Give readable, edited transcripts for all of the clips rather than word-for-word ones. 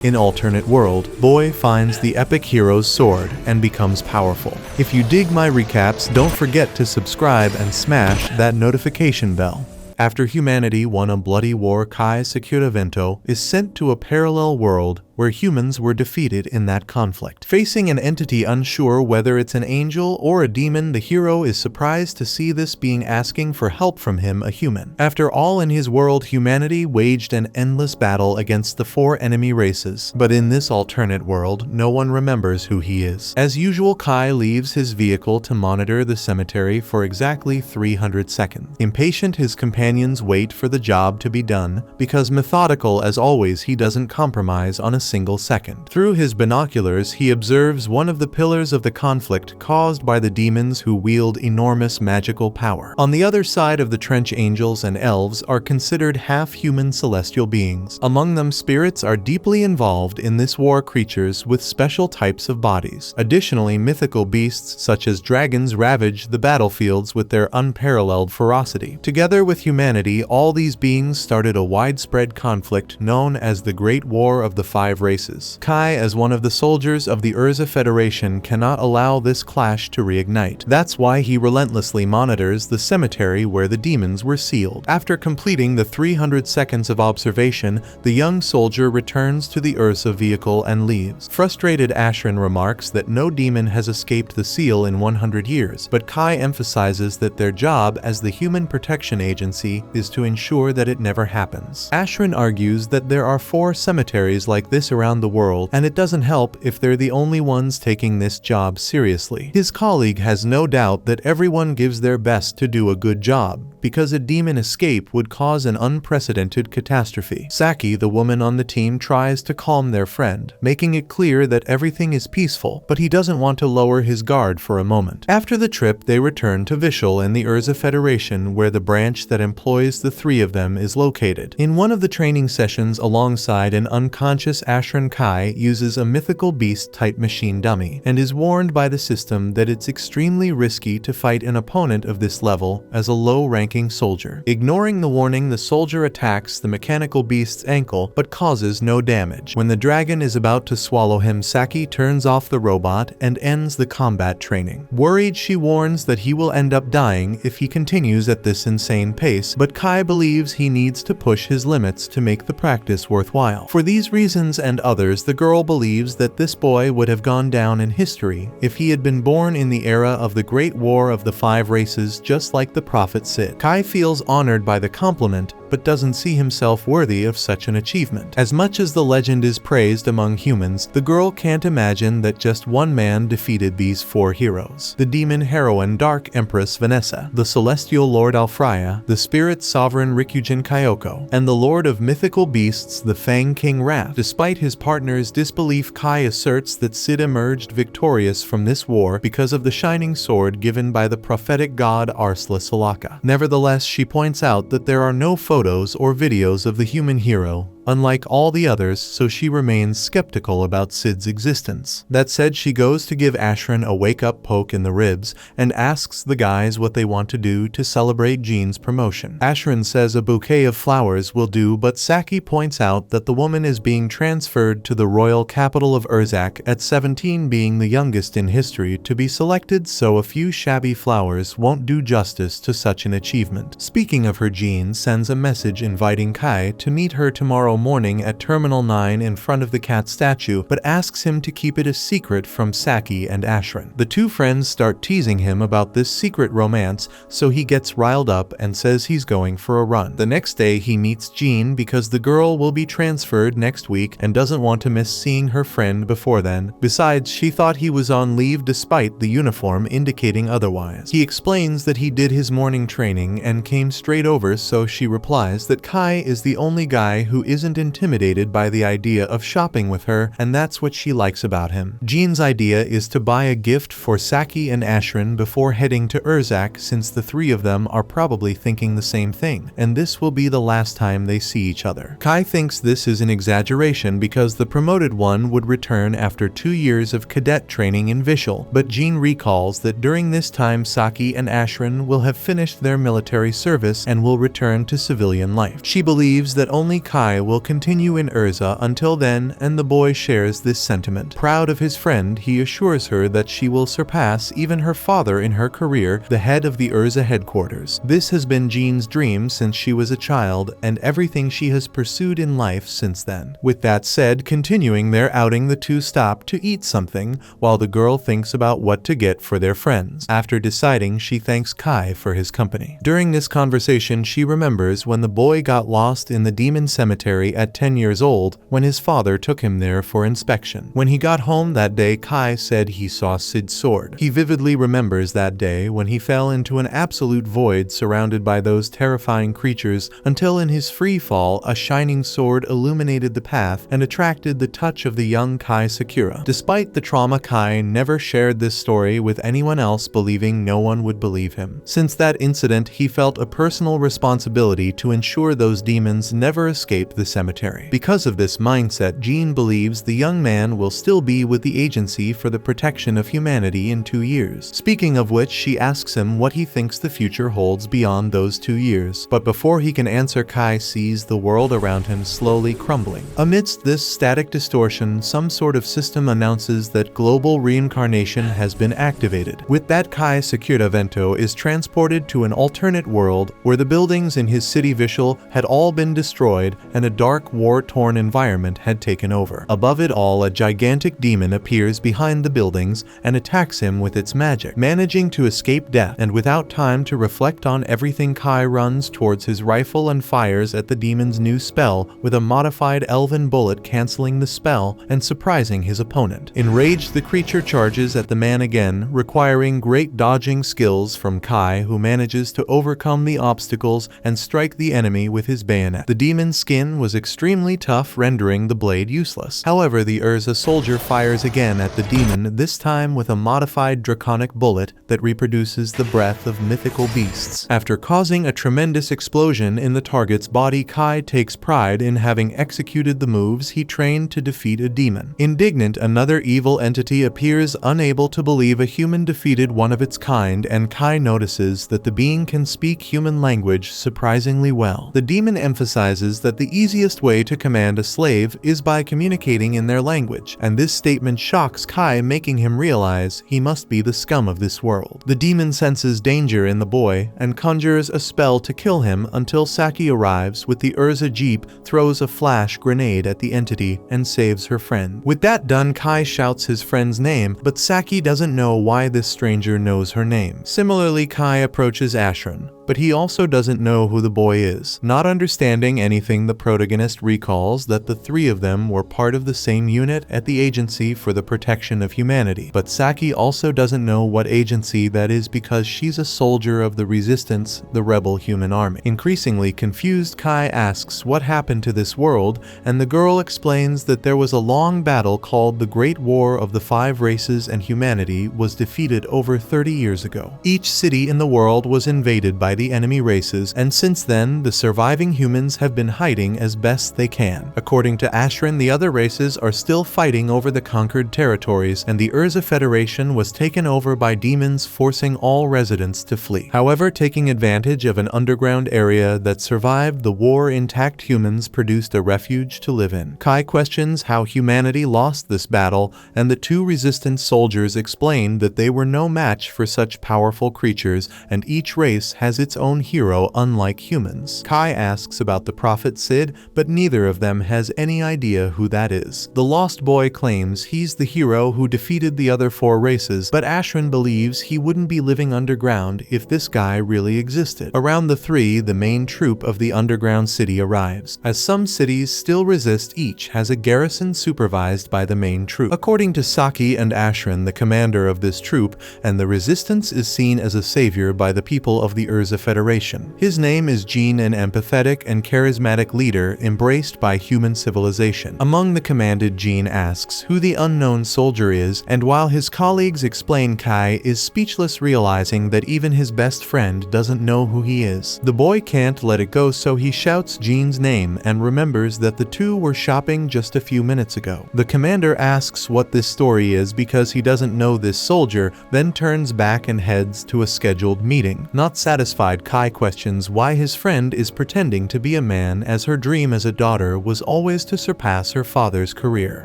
In alternate world, boy finds the epic hero's sword and becomes powerful. If you dig my recaps, don't forget to subscribe and smash that notification bell. After humanity won a bloody war, Kai Sakura Vento is sent to a parallel world where humans were defeated in that conflict. Facing an entity unsure whether it's an angel or a demon, the hero is surprised to see this being asking for help from him, a human. After all, in his world, humanity waged an endless battle against the 4 enemy races. But in this alternate world, no one remembers who he is. As usual, Kai leaves his vehicle to monitor the cemetery for exactly 300 seconds. Impatient, his companions wait for the job to be done, because methodical as always, he doesn't compromise on a single second. Through his binoculars, he observes one of the pillars of the conflict caused by the demons who wield enormous magical power. On the other side of the trench, angels and elves are considered half-human celestial beings. Among them, spirits are deeply involved in this war, creatures with special types of bodies. Additionally, mythical beasts such as dragons ravage the battlefields with their unparalleled ferocity. Together with humanity, all these beings started a widespread conflict known as the Great War of the 5 races. Kai, as one of the soldiers of the Urza Federation, cannot allow this clash to reignite. That's why he relentlessly monitors the cemetery where the demons were sealed. After completing the 300 seconds of observation, the young soldier returns to the Urza vehicle and leaves. Frustrated, Ashrin remarks that no demon has escaped the seal in 100 years, but Kai emphasizes that their job as the Human Protection Agency is to ensure that it never happens. Ashrin argues that there are 4 cemeteries like this around the world, and it doesn't help if they're the only ones taking this job seriously. His colleague has no doubt that everyone gives their best to do a good job, because a demon escape would cause an unprecedented catastrophe. Saki, the woman on the team, tries to calm their friend, making it clear that everything is peaceful, but he doesn't want to lower his guard for a moment. After the trip, they return to Vishal in the Urza Federation, where the branch that employs the 3 of them is located. In one of the training sessions, alongside an unconscious Ashran, Kai uses a mythical beast-type machine dummy, and is warned by the system that it's extremely risky to fight an opponent of this level as a low-ranking soldier. Ignoring the warning, the soldier attacks the mechanical beast's ankle, but causes no damage. When the dragon is about to swallow him, Saki turns off the robot and ends the combat training. Worried, she warns that he will end up dying if he continues at this insane pace, but Kai believes he needs to push his limits to make the practice worthwhile. For these reasons and others, the girl believes that this boy would have gone down in history if he had been born in the era of the Great War of the 5 races, just like the Prophet Sid. Kai feels honored by the compliment, but doesn't see himself worthy of such an achievement. As much as the legend is praised among humans, the girl can't imagine that just one man defeated these 4 heroes. The demon heroine Dark Empress Vanessa, the celestial lord Alfreya, the spirit sovereign Rikujin Kyoko, and the lord of mythical beasts, the Fang King Raph. Despite his partner's disbelief, Kai asserts that Sid emerged victorious from this war because of the shining sword given by the prophetic god Arsla Salaka. Nevertheless, she points out that there are no photos or videos of the human hero, unlike all the others, so she remains skeptical about Sid's existence. That said, she goes to give Ashran a wake-up poke in the ribs and asks the guys what they want to do to celebrate Jean's promotion. Ashran says a bouquet of flowers will do, but Saki points out that the woman is being transferred to the royal capital of Urzak at 17, being the youngest in history to be selected, so a few shabby flowers won't do justice to such an achievement. Speaking of her, Jean sends a message inviting Kai to meet her tomorrow morning at Terminal 9 in front of the cat statue, but asks him to keep it a secret from Saki and Ashran. The 2 friends start teasing him about this secret romance, so he gets riled up and says he's going for a run. The next day, he meets Jean because the girl will be transferred next week and doesn't want to miss seeing her friend before then. Besides, she thought he was on leave despite the uniform indicating otherwise. He explains that he did his morning training and came straight over, so she replies that Kai is the only guy who isn't intimidated by the idea of shopping with her, and that's what she likes about him. Jean's idea is to buy a gift for Saki and Ashran before heading to Urzak, since the 3 of them are probably thinking the same thing, and this will be the last time they see each other. Kai thinks this is an exaggeration because the promoted one would return after 2 years of cadet training in Vishal, but Jean recalls that during this time Saki and Ashran will have finished their military service and will return to civilian life. She believes that only Kai will will continue in Urza until then, and the boy shares this sentiment. Proud of his friend, he assures her that she will surpass even her father in her career, the head of the Urza headquarters. This has been Jean's dream since she was a child, and everything she has pursued in life since then. With that said, continuing their outing, the two stop to eat something, while the girl thinks about what to get for their friends. After deciding, she thanks Kai for his company. During this conversation, she remembers when the boy got lost in the demon cemetery at 10 years old, when his father took him there for inspection. When he got home that day, Kai said he saw Sid's sword. He vividly remembers that day when he fell into an absolute void surrounded by those terrifying creatures, until in his free fall, a shining sword illuminated the path and attracted the touch of the young Kai Sakura. Despite the trauma, Kai never shared this story with anyone else, believing no one would believe him. Since that incident, he felt a personal responsibility to ensure those demons never escape the cemetery. Because of this mindset, Jean believes the young man will still be with the Agency for the Protection of Humanity in 2 years. Speaking of which, she asks him what he thinks the future holds beyond those 2 years. But before he can answer, Kai sees the world around him slowly crumbling. Amidst this static distortion, some sort of system announces that global reincarnation has been activated. With that, Kai Sakura Vento is transported to an alternate world where the buildings in his city Vishal had all been destroyed and a dark, war-torn environment had taken over. Above it all, a gigantic demon appears behind the buildings and attacks him with its magic. Managing to escape death, and without time to reflect on everything, Kai runs towards his rifle and fires at the demon's new spell with a modified elven bullet, cancelling the spell and surprising his opponent. Enraged, the creature charges at the man again, requiring great dodging skills from Kai, who manages to overcome the obstacles and strike the enemy with his bayonet. The demon's skin was extremely tough, rendering the blade useless. However, the Urza soldier fires again at the demon, this time with a modified draconic bullet that reproduces the breath of mythical beasts. After causing a tremendous explosion in the target's body, Kai takes pride in having executed the moves he trained to defeat a demon. Indignant, another evil entity appears, unable to believe a human defeated one of its kind, and Kai notices that the being can speak human language surprisingly well. The demon emphasizes that the easiest way to command a slave is by communicating in their language, and this statement shocks Kai, making him realize he must be the scum of this world. The demon senses danger in the boy and conjures a spell to kill him until Saki arrives with the Urza jeep, throws a flash grenade at the entity, and saves her friend. With that done, Kai shouts his friend's name, but Saki doesn't know why this stranger knows her name. Similarly, Kai approaches Ashran, but he also doesn't know who the boy is. Not understanding anything, the protagonist recalls that the three of them were part of the same unit at the Agency for the Protection of Humanity, but Saki also doesn't know what agency that is because she's a soldier of the Resistance, the rebel human army. Increasingly confused, Kai asks what happened to this world, and the girl explains that there was a long battle called the Great War of the Five Races, and humanity was defeated over 30 years ago. Each city in the world was invaded by the enemy races, and since then, the surviving humans have been hiding as best they can. According to Ashran, the other races are still fighting over the conquered territories, and the Urza Federation was taken over by demons, forcing all residents to flee. However, taking advantage of an underground area that survived the war, intact humans produced a refuge to live in. Kai questions how humanity lost this battle, and the two resistance soldiers explain that they were no match for such powerful creatures, and each race has its own hero, unlike humans. Kai asks about the prophet Sid, but neither of them has any idea who that is. The lost boy claims he's the hero who defeated the other four races, but Ashran believes he wouldn't be living underground if this guy really existed. Around the three, the main troop of the underground city arrives. As some cities still resist, each has a garrison supervised by the main troop. According to Saki and Ashran, the commander of this troop, and the resistance is seen as a savior by the people of the Urza Federation. His name is Jean, an empathetic and charismatic leader embraced by human civilization. Among the commanded, Jean asks who the unknown soldier is, and while his colleagues explain, Kai is speechless, realizing that even his best friend doesn't know who he is. The boy can't let it go, so he shouts Jean's name and remembers that the two were shopping just a few minutes ago. The commander asks what this story is because he doesn't know this soldier, then turns back and heads to a scheduled meeting. Not satisfied horrified, Kai questions why his friend is pretending to be a man, as her dream as a daughter was always to surpass her father's career.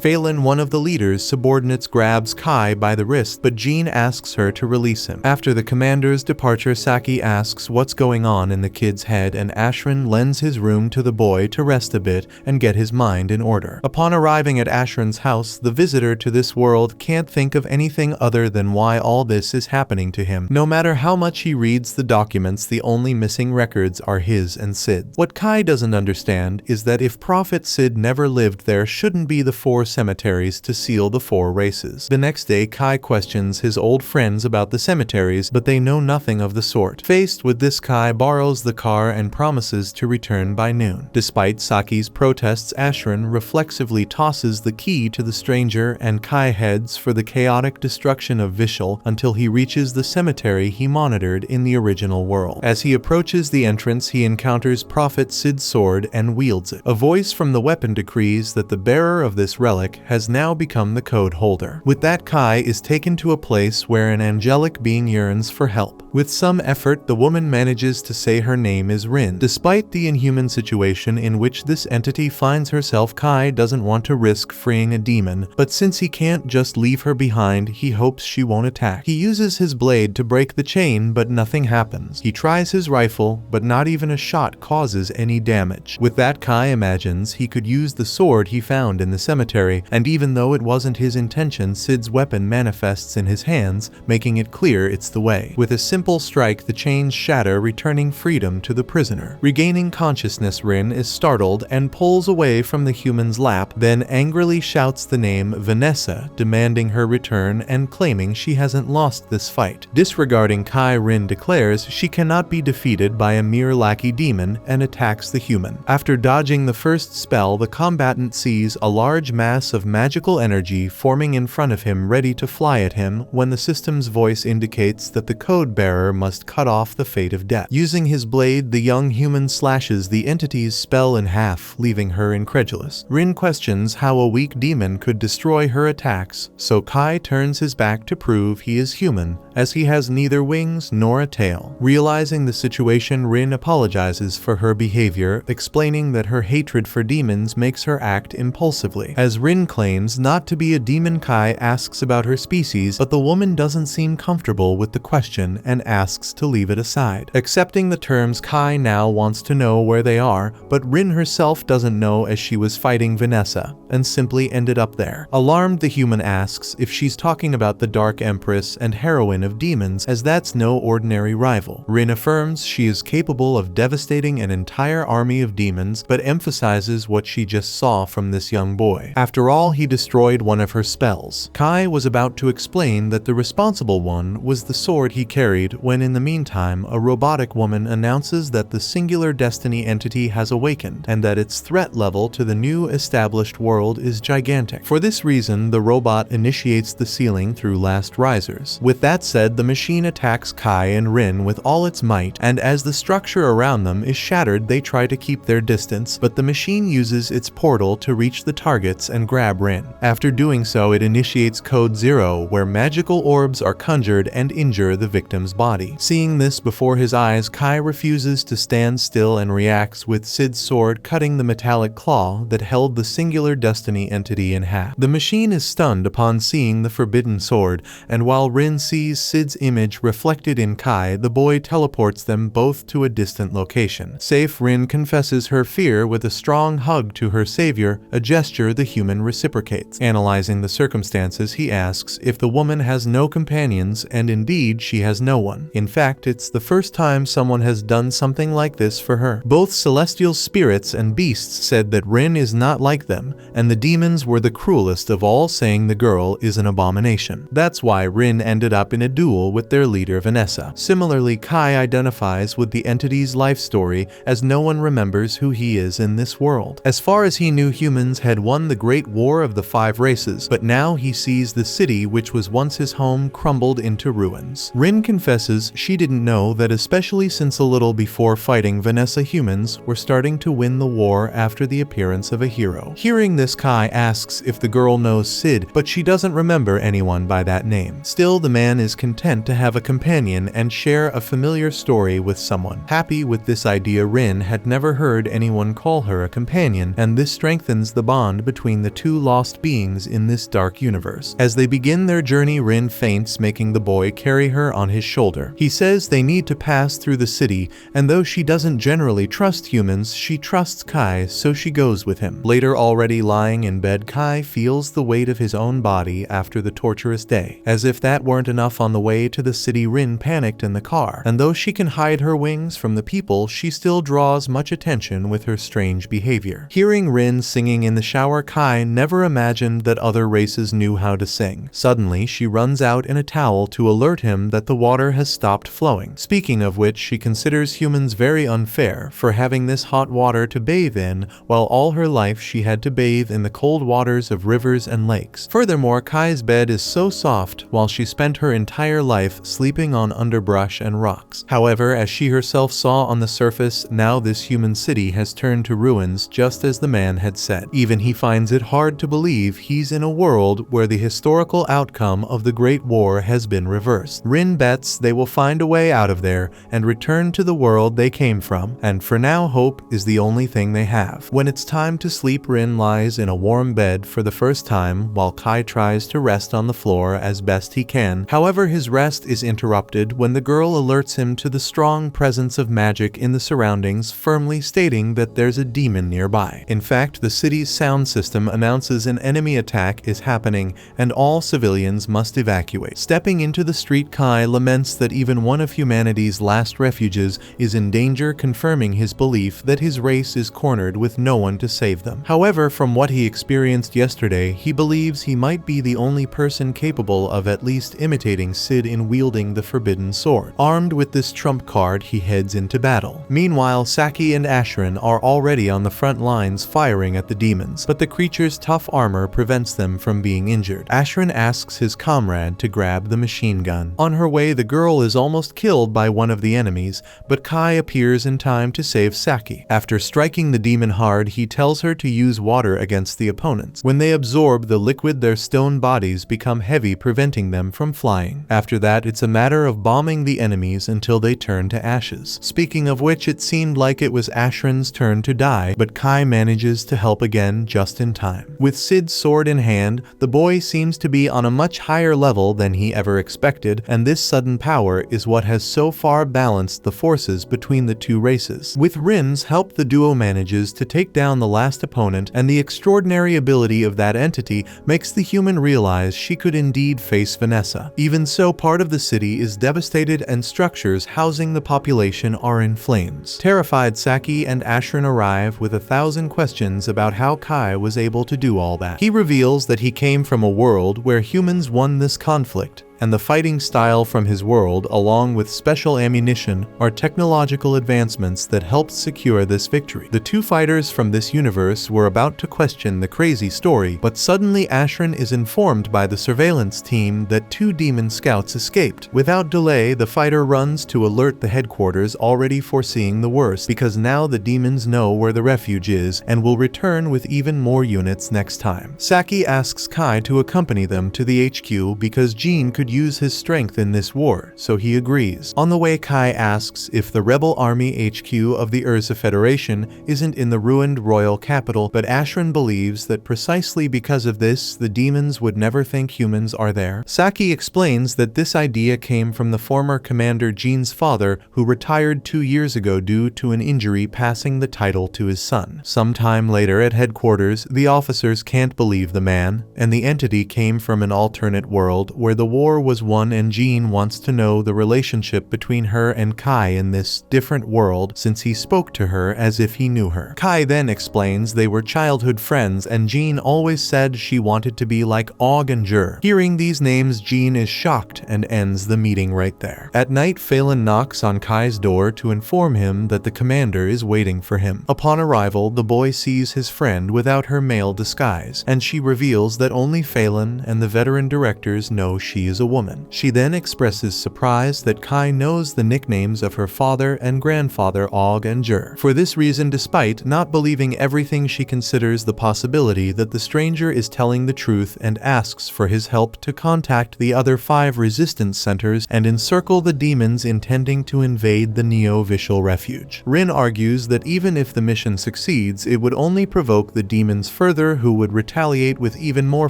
Phelan, one of the leader's subordinates, grabs Kai by the wrist, but Jean asks her to release him. After the commander's departure, Saki asks what's going on in the kid's head, and Ashran lends his room to the boy to rest a bit and get his mind in order. Upon arriving at Ashran's house, the visitor to this world can't think of anything other than why all this is happening to him. No matter how much he reads the documents, the only missing records are his and Sid's. What Kai doesn't understand is that if Prophet Sid never lived, there shouldn't be the 4 cemeteries to seal the 4 races. The next day, Kai questions his old friends about the cemeteries, but they know nothing of the sort. Faced with this, Kai borrows the car and promises to return by noon. Despite Saki's protests, Ashran reflexively tosses the key to the stranger, and Kai heads for the chaotic destruction of Vishal until he reaches the cemetery he monitored in the original world. As he approaches the entrance, he encounters Prophet Sid's sword and wields it. A voice from the weapon decrees that the bearer of this relic has now become the code holder. With that, Kai is taken to a place where an angelic being yearns for help. With some effort, the woman manages to say her name is Rin. Despite the inhuman situation in which this entity finds herself, Kai doesn't want to risk freeing a demon, but since he can't just leave her behind, he hopes she won't attack. He uses his blade to break the chain, but nothing happens. He tries his rifle, but not even a shot causes any damage. With that, Kai imagines he could use the sword he found in the cemetery, and even though it wasn't his intention, Sid's weapon manifests in his hands, making it clear it's the way. With a simple strike, the chains shatter, returning freedom to the prisoner. Regaining consciousness, Rin is startled and pulls away from the human's lap, then angrily shouts the name Vanessa, demanding her return and claiming she hasn't lost this fight. Disregarding Kai, Rin declares she cannot be defeated by a mere lackey demon and attacks the human. After dodging the first spell, the combatant sees a large mass of magical energy forming in front of him, ready to fly at him, when the system's voice indicates that the code bearer must cut off the fate of death. Using his blade, the young human slashes the entity's spell in half, leaving her incredulous. Rin questions how a weak demon could destroy her attacks, so Kai turns his back to prove he is human, as he has neither wings nor a tail. Realizing the situation, Rin apologizes for her behavior, explaining that her hatred for demons makes her act impulsively. As Rin claims not to be a demon, Kai asks about her species, but the woman doesn't seem comfortable with the question and asks to leave it aside. Accepting the terms, Kai now wants to know where they are, but Rin herself doesn't know, as she was fighting Vanessa and simply ended up there. Alarmed, the human asks if she's talking about the Dark Empress and heroine of demons, as that's no ordinary rival. Rin affirms she is capable of devastating an entire army of demons, but emphasizes what she just saw from this young boy. After all, he destroyed one of her spells. Kai was about to explain that the responsible one was the sword he carried, when in the meantime a robotic woman announces that the singular destiny entity has awakened, and that its threat level to the new established world is gigantic. For this reason, the robot initiates the sealing through last risers. With that said, the machine attacks Kai and Rin with all its might, and as the structure around them is shattered, they try to keep their distance, but the machine uses its portal to reach the targets and grab Rin. After doing so, it initiates Code 0, where magical orbs are conjured and injure the victim's body. Seeing this before his eyes, Kai refuses to stand still and reacts with Sid's sword cutting the metallic claw that held the singular destiny entity in half. The machine is stunned upon seeing the forbidden sword, and while Rin sees Sid's image reflected in Kai, the boy teleports them both to a distant location. Safe, Rin confesses her fear with a strong hug to her savior, a gesture the human reciprocates. Analyzing the circumstances, he asks if the woman has no companions, and indeed she has no one. In fact, it's the first time someone has done something like this for her. Both celestial spirits and beasts said that Rin is not like them, and the demons were the cruelest of all, saying the girl is an abomination. That's why Rin ended up in a duel with their leader Vanessa. Similarly, Kai identifies with the entity's life story, as no one remembers who he is in this world. As far as he knew, humans had won the Great War of the 5 races, but now he sees the city which was once his home crumbled into ruins. Rin confesses she didn't know that, especially since a little before fighting Vanessa, humans were starting to win the war after the appearance of a hero. Hearing this, this, Kai asks if the girl knows Sid, but she doesn't remember anyone by that name. Still, the man is content to have a companion and share a familiar story with someone. Happy with this idea, Rin had never heard anyone call her a companion, and this strengthens the bond between the two lost beings in this dark universe. As they begin their journey, Rin faints, making the boy carry her on his shoulder. He says they need to pass through the city, and though she doesn't generally trust humans, she trusts Kai, so she goes with him. Later, already lying in bed, Kai feels the weight of his own body after the torturous day. As if that weren't enough, on the way to the city, Rin panicked in the car, and though she can hide her wings from the people, she still draws much attention with her strange behavior. Hearing Rin singing in the shower, Kai never imagined that other races knew how to sing. Suddenly, she runs out in a towel to alert him that the water has stopped flowing. Speaking of which, she considers humans very unfair for having this hot water to bathe in, while all her life she had to bathe in the cold waters of rivers and lakes. Furthermore, Kai's bed is so soft, while she spent her entire life sleeping on underbrush and rocks. However, as she herself saw on the surface, now this human city has turned to ruins, just as the man had said. Even he finds it hard to believe he's in a world where the historical outcome of the Great War has been reversed. Rin bets they will find a way out of there and return to the world they came from, and for now hope is the only thing they have. When it's time to sleep, Rin lies in a warm bed for the first time while Kai tries to rest on the floor as best he can. However, his rest is interrupted when the girl alerts him to the strong presence of magic in the surroundings, firmly stating that there's a demon nearby. In fact, the city's sound system announces an enemy attack is happening and all civilians must evacuate. Stepping into the street, Kai laments that even one of humanity's last refuges is in danger, confirming his belief that his race is cornered with no one to save them. However, from what he experienced yesterday, he believes he might be the only person capable of at least imitating Sid in wielding the forbidden sword. Armed with this trump card, he heads into battle. Meanwhile, Saki and Ashran are already on the front lines firing at the demons, but the creature's tough armor prevents them from being injured. Ashran asks his comrade to grab the machine gun. On her way, the girl is almost killed by one of the enemies, but Kai appears in time to save Saki. After striking the demon hard, he tells her to use water against the opponents. When they absorb the liquid, their stone bodies become heavy, preventing them from flying. After that, it's a matter of bombing the enemies until they turn to ashes. Speaking of which, it seemed like it was Ashran's turn to die, but Kai manages to help again just in time. With Sid's sword in hand, the boy seems to be on a much higher level than he ever expected, and this sudden power is what has so far balanced the forces between the two races. With Rin's help, the duo manages to take down the last opponent, and the extraordinary ability of that entity makes the human realize she could indeed face Vanessa. Even so, part of the city is devastated and structures housing the population are in flames. Terrified, Saki and Ashran arrive with 1,000 questions about how Kai was able to do all that. He reveals that he came from a world where humans won this conflict, and the fighting style from his world, along with special ammunition, are technological advancements that helped secure this victory. The two fighters from this universe were about to question the crazy story, but suddenly Ashran is informed by the surveillance team that 2 demon scouts escaped. Without delay, the fighter runs to alert the headquarters, already foreseeing the worst, because now the demons know where the refuge is and will return with even more units next time. Saki asks Kai to accompany them to the HQ because Jean could use his strength in this war, so he agrees. On the way, Kai asks if the rebel army HQ of the Urza Federation isn't in the ruined royal capital, but Ashran believes that precisely because of this, the demons would never think humans are there. Saki explains that this idea came from the former commander Jean's father, who retired 2 years ago due to an injury, passing the title to his son. Sometime later at headquarters, the officers can't believe the man, and the entity came from an alternate world where the war was won, and Jean wants to know the relationship between her and Kai in this different world, since he spoke to her as if he knew her. Kai then explains they were childhood friends, and Jean always said she wanted to be like Og and Jur. Hearing these names, Jean is shocked and ends the meeting right there. At night, Phelan knocks on Kai's door to inform him that the commander is waiting for him. Upon arrival, the boy sees his friend without her male disguise, and she reveals that only Phelan and the veteran directors know she is a a woman. She then expresses surprise that Kai knows the nicknames of her father and grandfather Og and Jur. For this reason, despite not believing everything, she considers the possibility that the stranger is telling the truth and asks for his help to contact the other 5 resistance centers and encircle the demons intending to invade the Neo-Vishal refuge. Rin argues that even if the mission succeeds, it would only provoke the demons further, who would retaliate with even more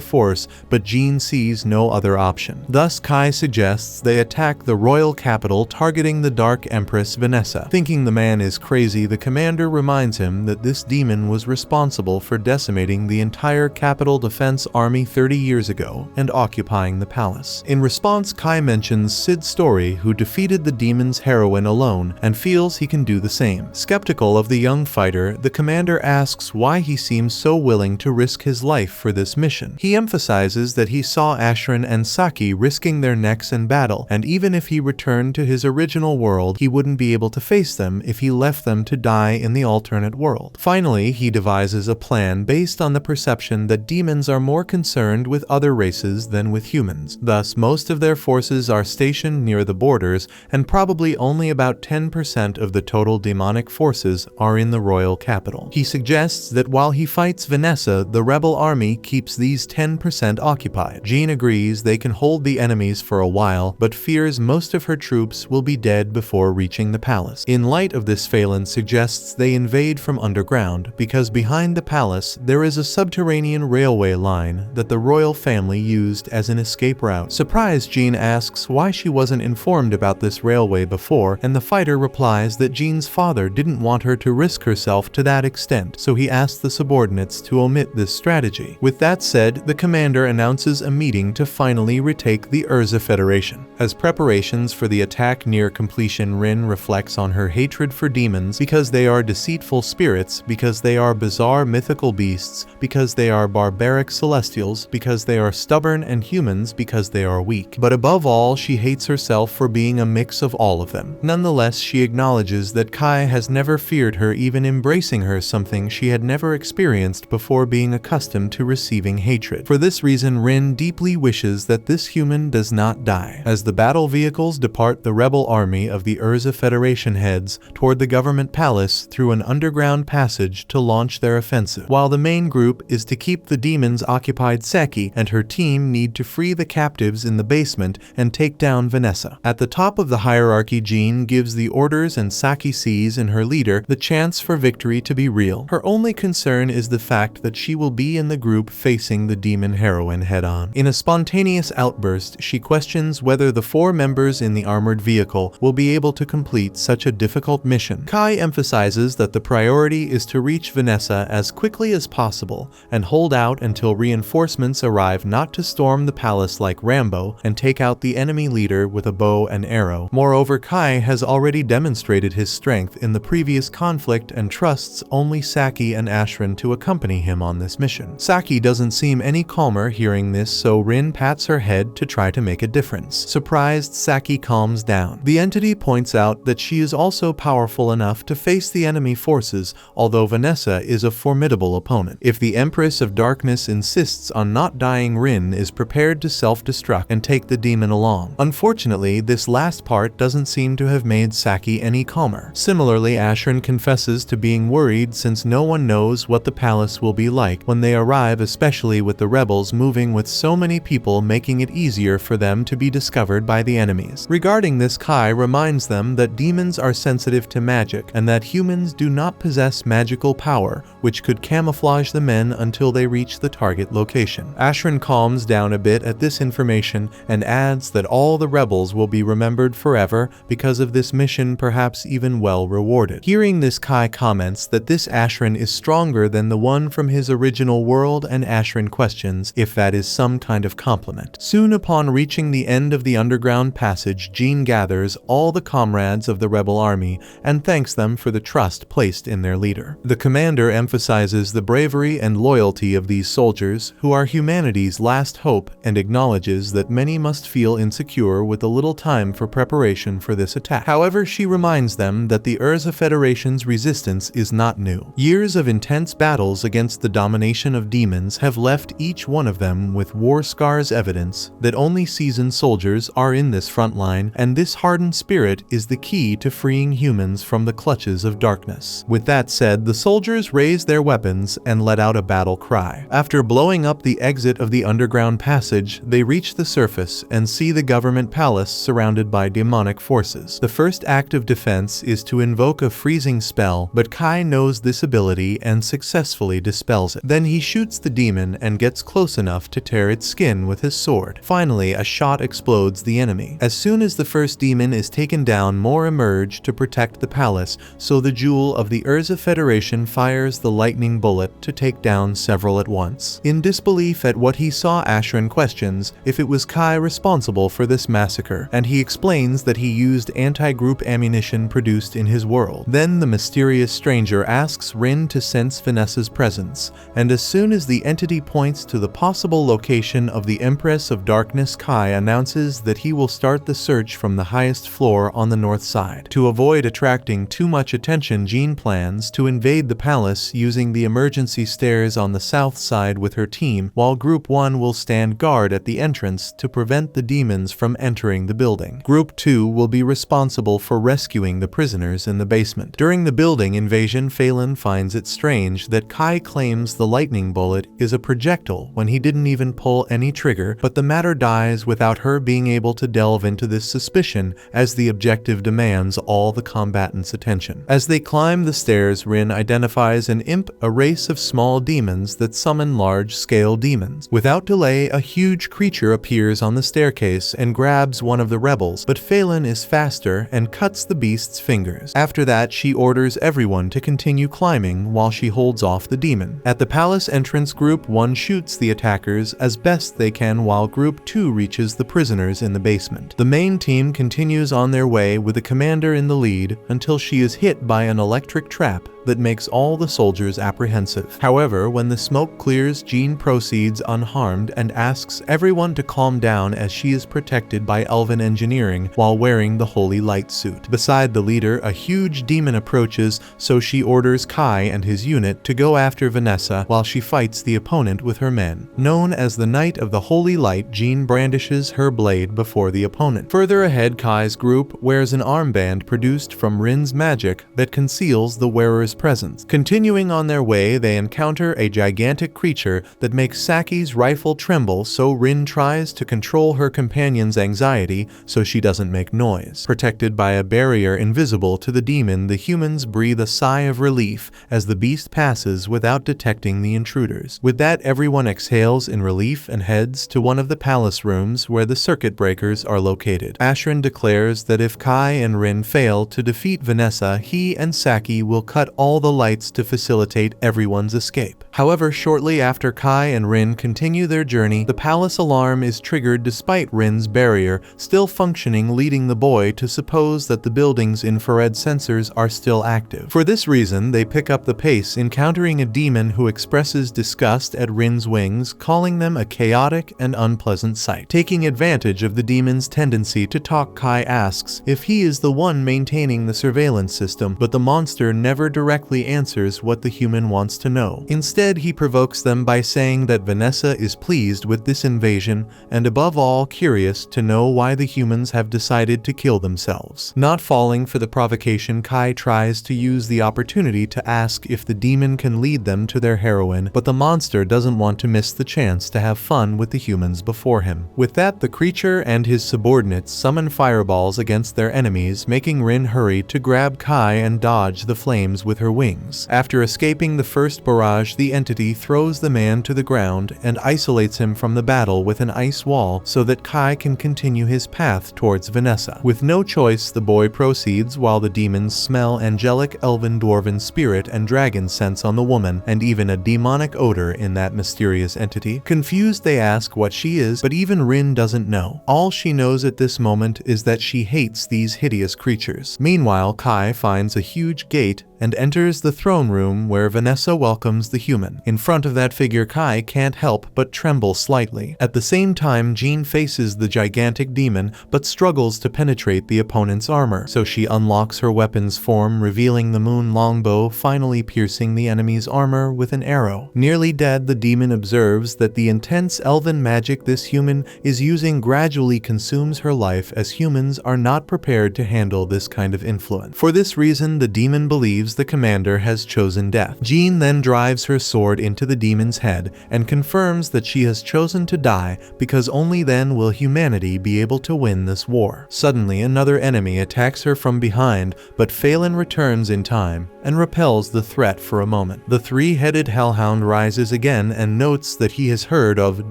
force, but Jean sees no other option. Thus, Kai suggests they attack the royal capital, targeting the Dark Empress Vanessa. Thinking the man is crazy, the commander reminds him that this demon was responsible for decimating the entire capital defense army 30 years ago and occupying the palace. In response, Kai mentions Sid's story, who defeated the demon's heroine alone and feels he can do the same. Skeptical of the young fighter, the commander asks why he seems so willing to risk his life for this mission. He emphasizes that he saw Ashran and Saki risking their necks in battle, and even if he returned to his original world, he wouldn't be able to face them if he left them to die in the alternate world. Finally, he devises a plan based on the perception that demons are more concerned with other races than with humans. Thus, most of their forces are stationed near the borders, and probably only about 10% of the total demonic forces are in the royal capital. He suggests that while he fights Vanessa, the rebel army keeps these 10% occupied. Jean agrees they can hold the enemies for a while, but fears most of her troops will be dead before reaching the palace. In light of this, Phelan suggests they invade from underground, because behind the palace there is a subterranean railway line that the royal family used as an escape route. Surprised, Jean asks why she wasn't informed about this railway before, and the fighter replies that Jean's father didn't want her to risk herself to that extent, so he asked the subordinates to omit this strategy. With that said, the commander announces a meeting to finally retake the Urza Federation. As preparations for the attack near completion, Rin reflects on her hatred for demons because they are deceitful spirits, because they are bizarre mythical beasts, because they are barbaric celestials, because they are stubborn, and humans because they are weak. But above all, she hates herself for being a mix of all of them. Nonetheless, she acknowledges that Kai has never feared her, even embracing her, something she had never experienced before being accustomed to receiving hatred. For this reason, Rin deeply wishes that this human does not die. As the battle vehicles depart, the rebel army of the Urza Federation heads toward the government palace through an underground passage to launch their offensive. While the main group is to keep the demons occupied, Saki and her team need to free the captives in the basement and take down Vanessa. At the top of the hierarchy, Jean gives the orders, and Saki sees in her leader the chance for victory to be real. Her only concern is the fact that she will be in the group facing the demon heroine head-on. In a spontaneous outburst, she questions whether the 4 members in the armored vehicle will be able to complete such a difficult mission. Kai emphasizes that the priority is to reach Vanessa as quickly as possible and hold out until reinforcements arrive, not to storm the palace like Rambo and take out the enemy leader with a bow and arrow. Moreover, Kai has already demonstrated his strength in the previous conflict and trusts only Saki and Ashran to accompany him on this mission. Saki doesn't seem any calmer hearing this, so Rin pats her head to try to make a difference. Surprised, Saki calms down. The entity points out that she is also powerful enough to face the enemy forces, although Vanessa is a formidable opponent. If the Empress of Darkness insists on not dying, Rin is prepared to self-destruct and take the demon along. Unfortunately, this last part doesn't seem to have made Saki any calmer. Similarly, Ashran confesses to being worried since no one knows what the palace will be like when they arrive, especially with the rebels moving with so many people, making it easier for them to be discovered by the enemies. Regarding this, Kai reminds them that demons are sensitive to magic and that humans do not possess magical power, which could camouflage the men until they reach the target location. Ashran calms down a bit at this information and adds that all the rebels will be remembered forever because of this mission, perhaps even well rewarded. Hearing this, Kai comments that this Ashran is stronger than the one from his original world, and Ashran questions if that is some kind of compliment. Soon upon reaching the end of the underground passage, Jean gathers all the comrades of the rebel army and thanks them for the trust placed in their leader. The commander emphasizes the bravery and loyalty of these soldiers, who are humanity's last hope, and acknowledges that many must feel insecure with the little time for preparation for this attack. However, she reminds them that the Urza Federation's resistance is not new. Years of intense battles against the domination of demons have left each one of them with war scars, evidence that only seasoned soldiers are in this front line, and this hardened spirit is the key to freeing humans from the clutches of darkness. With that said, the soldiers raise their weapons and let out a battle cry. After blowing up the exit of the underground passage, they reach the surface and see the government palace surrounded by demonic forces. The first act of defense is to invoke a freezing spell, but Kai knows this ability and successfully dispels it. Then he shoots the demon and gets close enough to tear its skin with his sword. Finally, a shot explodes the enemy. As soon as the first demon is taken down, more emerge to protect the palace, so the jewel of the Urza Federation fires the lightning bullet to take down several at once. In disbelief at what he saw, Ashran questions if it was Kai responsible for this massacre, and he explains that he used anti-group ammunition produced in his world. Then the mysterious stranger asks Rin to sense Vanessa's presence, and as soon as the entity points to the possible location of the Empress of Darkness, Kai announces that he will start the search from the highest floor on the north side. To avoid attracting too much attention, Jean plans to invade the palace using the emergency stairs on the south side with her team, while Group 1 will stand guard at the entrance to prevent the demons from entering the building. Group 2 will be responsible for rescuing the prisoners in the basement. During the building invasion, Phelan finds it strange that Kai claims the lightning bullet is a projectile when he didn't even pull any trigger, but the matter dies without her being able to delve into this suspicion, as the objective demands all the combatants' attention. As they climb the stairs, Rin identifies an imp, a race of small demons that summon large-scale demons. Without delay, a huge creature appears on the staircase and grabs one of the rebels, but Phelan is faster and cuts the beast's fingers. After that, she orders everyone to continue climbing while she holds off the demon. At the palace entrance, Group 1 shoots the attackers as best they can, while Group 2 reaches the prisoners in the basement. The main team continues on their way with the commander in the lead until she is hit by an electric trap that makes all the soldiers apprehensive. However, when the smoke clears, Jean proceeds unharmed and asks everyone to calm down as she is protected by elven engineering while wearing the holy light suit. Beside the leader, a huge demon approaches, so she orders Kai and his unit to go after Vanessa while she fights the opponent with her men. Known as the Knight of the Holy Light, Jean brandishes her blade before the opponent. Further ahead, Kai's group wears an armband produced from Rin's magic that conceals the wearer's presence. Continuing on their way, they encounter a gigantic creature that makes Saki's rifle tremble, so Rin tries to control her companion's anxiety so she doesn't make noise. Protected by a barrier invisible to the demon, the humans breathe a sigh of relief as the beast passes without detecting the intruders. With that, everyone exhales in relief and heads to one of the palace rooms where the circuit breakers are located. Ashran declares that if Kai and Rin fail to defeat Vanessa, he and Saki will cut all the lights to facilitate everyone's escape. However, shortly after Kai and Rin continue their journey, the palace alarm is triggered despite Rin's barrier still functioning, leading the boy to suppose that the building's infrared sensors are still active. For this reason, they pick up the pace, encountering a demon who expresses disgust at Rin's wings, calling them a chaotic and unpleasant sight. Taking advantage of the demon's tendency to talk, Kai asks if he is the one maintaining the surveillance system, but the monster never directly answers what the human wants to know. Instead, he provokes them by saying that Vanessa is pleased with this invasion and above all curious to know why the humans have decided to kill themselves. Not falling for the provocation, Kai tries to use the opportunity to ask if the demon can lead them to their heroine, but the monster doesn't want to miss the chance to have fun with the humans before him. With that, the creature and his subordinates summon fireballs against their enemies, making Rin hurry to grab Kai and dodge the flames with her wings. After escaping the first barrage, the entity throws the man to the ground and isolates him from the battle with an ice wall so that Kai can continue his path towards Vanessa. With no choice, the boy proceeds while the demons smell angelic, elven, dwarven spirit and dragon scents on the woman, and even a demonic odor in that mysterious entity. Confused, they ask what she is, but even Rin doesn't know. All she knows at this moment is that she hates these hideous creatures. Meanwhile, Kai finds a huge gate and enters the throne room where Vanessa welcomes the human. In front of that figure, Kai can't help but tremble slightly. At the same time, Jean faces the gigantic demon but struggles to penetrate the opponent's armor, so she unlocks her weapon's form, revealing the moon longbow, finally piercing the enemy's armor with an arrow. Nearly dead, the demon observes that the intense elven magic this human is using gradually consumes her life, as humans are not prepared to handle this kind of influence. For this reason, the demon believes the commander has chosen death. Jean then drives her sword into the demon's head and confirms that she has chosen to die because only then will humanity be able to win this war. Suddenly, another enemy attacks her from behind, but Phelan returns in time and repels the threat for a moment. The three-headed hellhound rises again and notes that he has heard of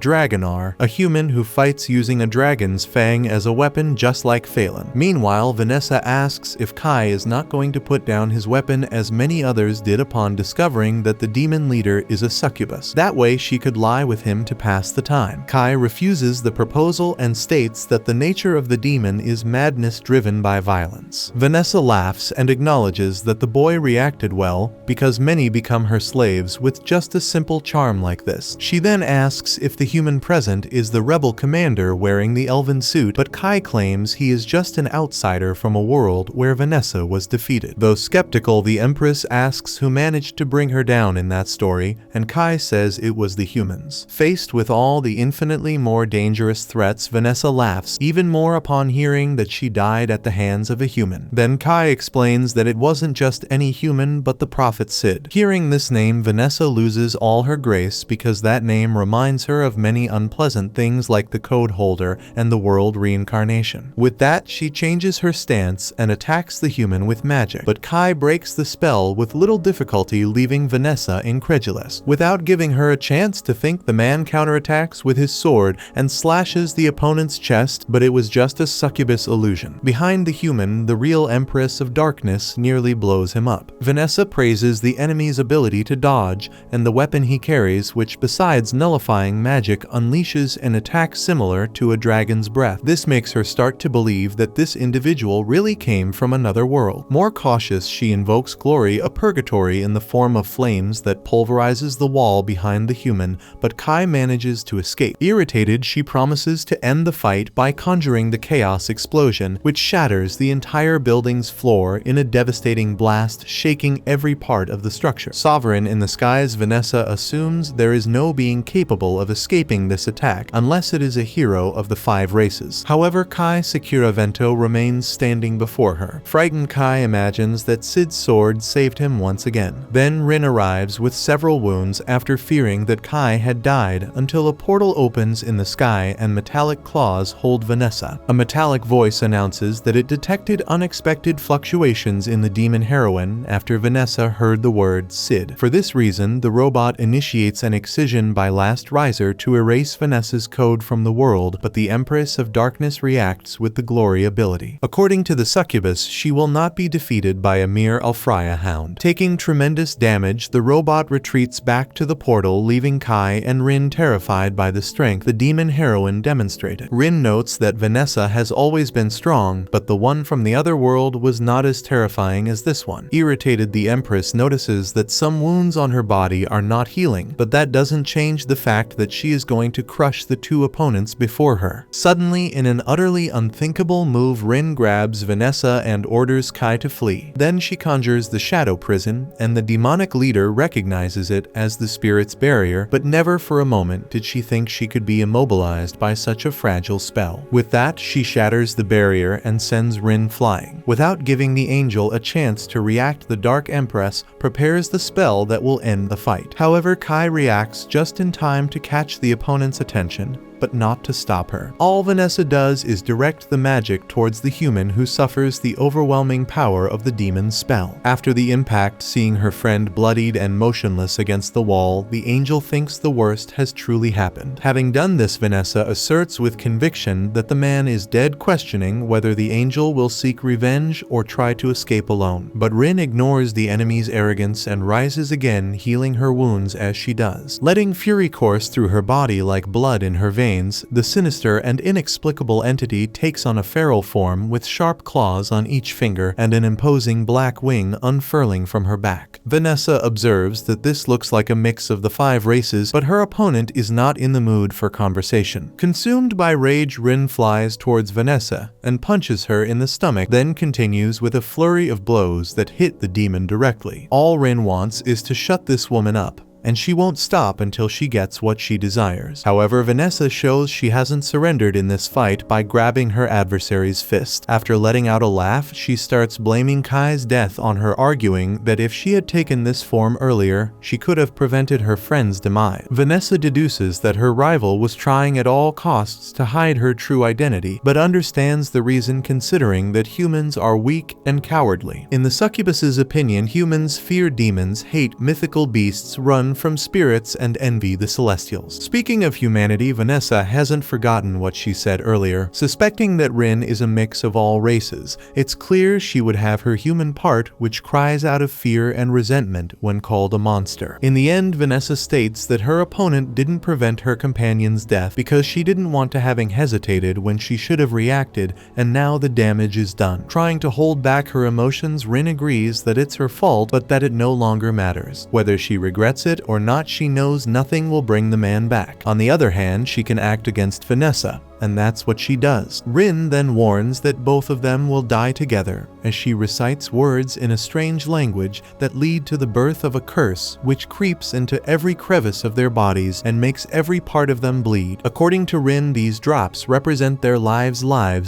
Dragonar, a human who fights using a dragon's fang as a weapon just like Phelan. Meanwhile, Vanessa asks if Kai is not going to put down his weapon as many others did upon discovering that the demon leader is a succubus. That way she could lie with him to pass the time. Kai refuses the proposal and states that the nature of the demon is madness driven by violence. Vanessa laughs and acknowledges that the boy reacted well because many become her slaves with just a simple charm like this. She then asks if the human present is the rebel commander wearing the elven suit, but Kai claims he is just an outsider from a world where Vanessa was defeated. Though skeptical, the Empress asks who managed to bring her down in that story, and Kai says it was the humans. Faced with all the infinitely more dangerous threats, Vanessa laughs even more upon hearing that she died at the hands of a human. Then Kai explains that it wasn't just any human but the Prophet Sid. Hearing this name, Vanessa loses all her grace because that name reminds her of many unpleasant things like the code holder and the world reincarnation. With that, she changes her stance and attacks the human with magic, but Kai breaks the spell with little difficulty, leaving Vanessa incredulous. Without giving her a chance to think, the man counterattacks with his sword and slashes the opponent's chest, but it was just a succubus illusion. Behind the human, the real Empress of Darkness nearly blows him up. Vanessa praises the enemy's ability to dodge and the weapon he carries, which besides nullifying magic unleashes an attack similar to a dragon's breath. This makes her start to believe that this individual really came from another world. More cautious, she invokes Glory, a purgatory in the form of flames that pulverizes the wall behind the human, but Kai manages to escape. Irritated, she promises to end the fight by conjuring the chaos explosion, which shatters the entire building's floor in a devastating blast, shaking every part of the structure. Sovereign in the skies, Vanessa assumes there is no being capable of escaping this attack unless it is a hero of the 5 races. However, Kai Sakura Vento remains standing before her. Frightened, Kai imagines that Sid's sword saved him once again. Then Rin arrives with several wounds after fearing that Kai had died, until a portal opens in the sky and metallic claws hold Vanessa. A metallic voice announces that it detected unexpected fluctuations in the demon heroine after Vanessa heard the word Sid. For this reason, the robot initiates an excision by Last Riser to erase Vanessa's code from the world, but the Empress of Darkness reacts with the Glory ability. According to the succubus, she will not be defeated by a mere Alfraya hound. Taking tremendous damage, the robot retreats back to the portal, leaving Kai and Rin terrified by the strength the demon heroine demonstrated. Rin notes that Vanessa has always been strong, but the one from the other world was not as terrifying as this one. Irritated, the Empress notices that some wounds on her body are not healing, but that doesn't change the fact that she is going to crush the 2 opponents before her. Suddenly, in an utterly unthinkable move, Rin grabs Vanessa and orders Kai to flee. Then she conjures the shadow prison, and the demonic leader recognizes it as the spirit's barrier, but never for a moment did she think she could be immobilized by such a fragile spell. With that, she shatters the barrier and sends Rin flying. Without giving the angel a chance to react, the Dark Empress prepares the spell that will end the fight. However, Kai reacts just in time to catch the opponent's attention, but not to stop her. All Vanessa does is direct the magic towards the human, who suffers the overwhelming power of the demon's spell. After the impact, seeing her friend bloodied and motionless against the wall, the angel thinks the worst has truly happened. Having done this, Vanessa asserts with conviction that the man is dead, questioning whether the angel will seek revenge or try to escape alone. But Rin ignores the enemy's arrogance and rises again, healing her wounds as she does. Letting fury course through her body like blood in her veins, explains, the sinister and inexplicable entity takes on a feral form with sharp claws on each finger and an imposing black wing unfurling from her back. Vanessa observes that this looks like a mix of the 5 races, but her opponent is not in the mood for conversation. Consumed by rage, Rin flies towards Vanessa and punches her in the stomach, then continues with a flurry of blows that hit the demon directly. All Rin wants is to shut this woman up, and she won't stop until she gets what she desires. However, Vanessa shows she hasn't surrendered in this fight by grabbing her adversary's fist. After letting out a laugh, she starts blaming Kai's death on her, arguing that if she had taken this form earlier, she could have prevented her friend's demise. Vanessa deduces that her rival was trying at all costs to hide her true identity, but understands the reason, considering that humans are weak and cowardly. In the succubus's opinion, humans fear demons, hate mythical beasts, run from spirits, and envy the celestials. Speaking of humanity, Vanessa hasn't forgotten what she said earlier. Suspecting that Rin is a mix of all races, it's clear she would have her human part, which cries out of fear and resentment when called a monster. In the end, Vanessa states that her opponent didn't prevent her companion's death because she didn't want to, having hesitated when she should have reacted, and now the damage is done. Trying to hold back her emotions, Rin agrees that it's her fault, but that it no longer matters. Whether she regrets it or not, she knows nothing will bring the man back. On the other hand, she can act against Vanessa, and that's what she does. Rin then warns that both of them will die together, as she recites words in a strange language that lead to the birth of a curse which creeps into every crevice of their bodies and makes every part of them bleed. According to Rin, these drops represent their lives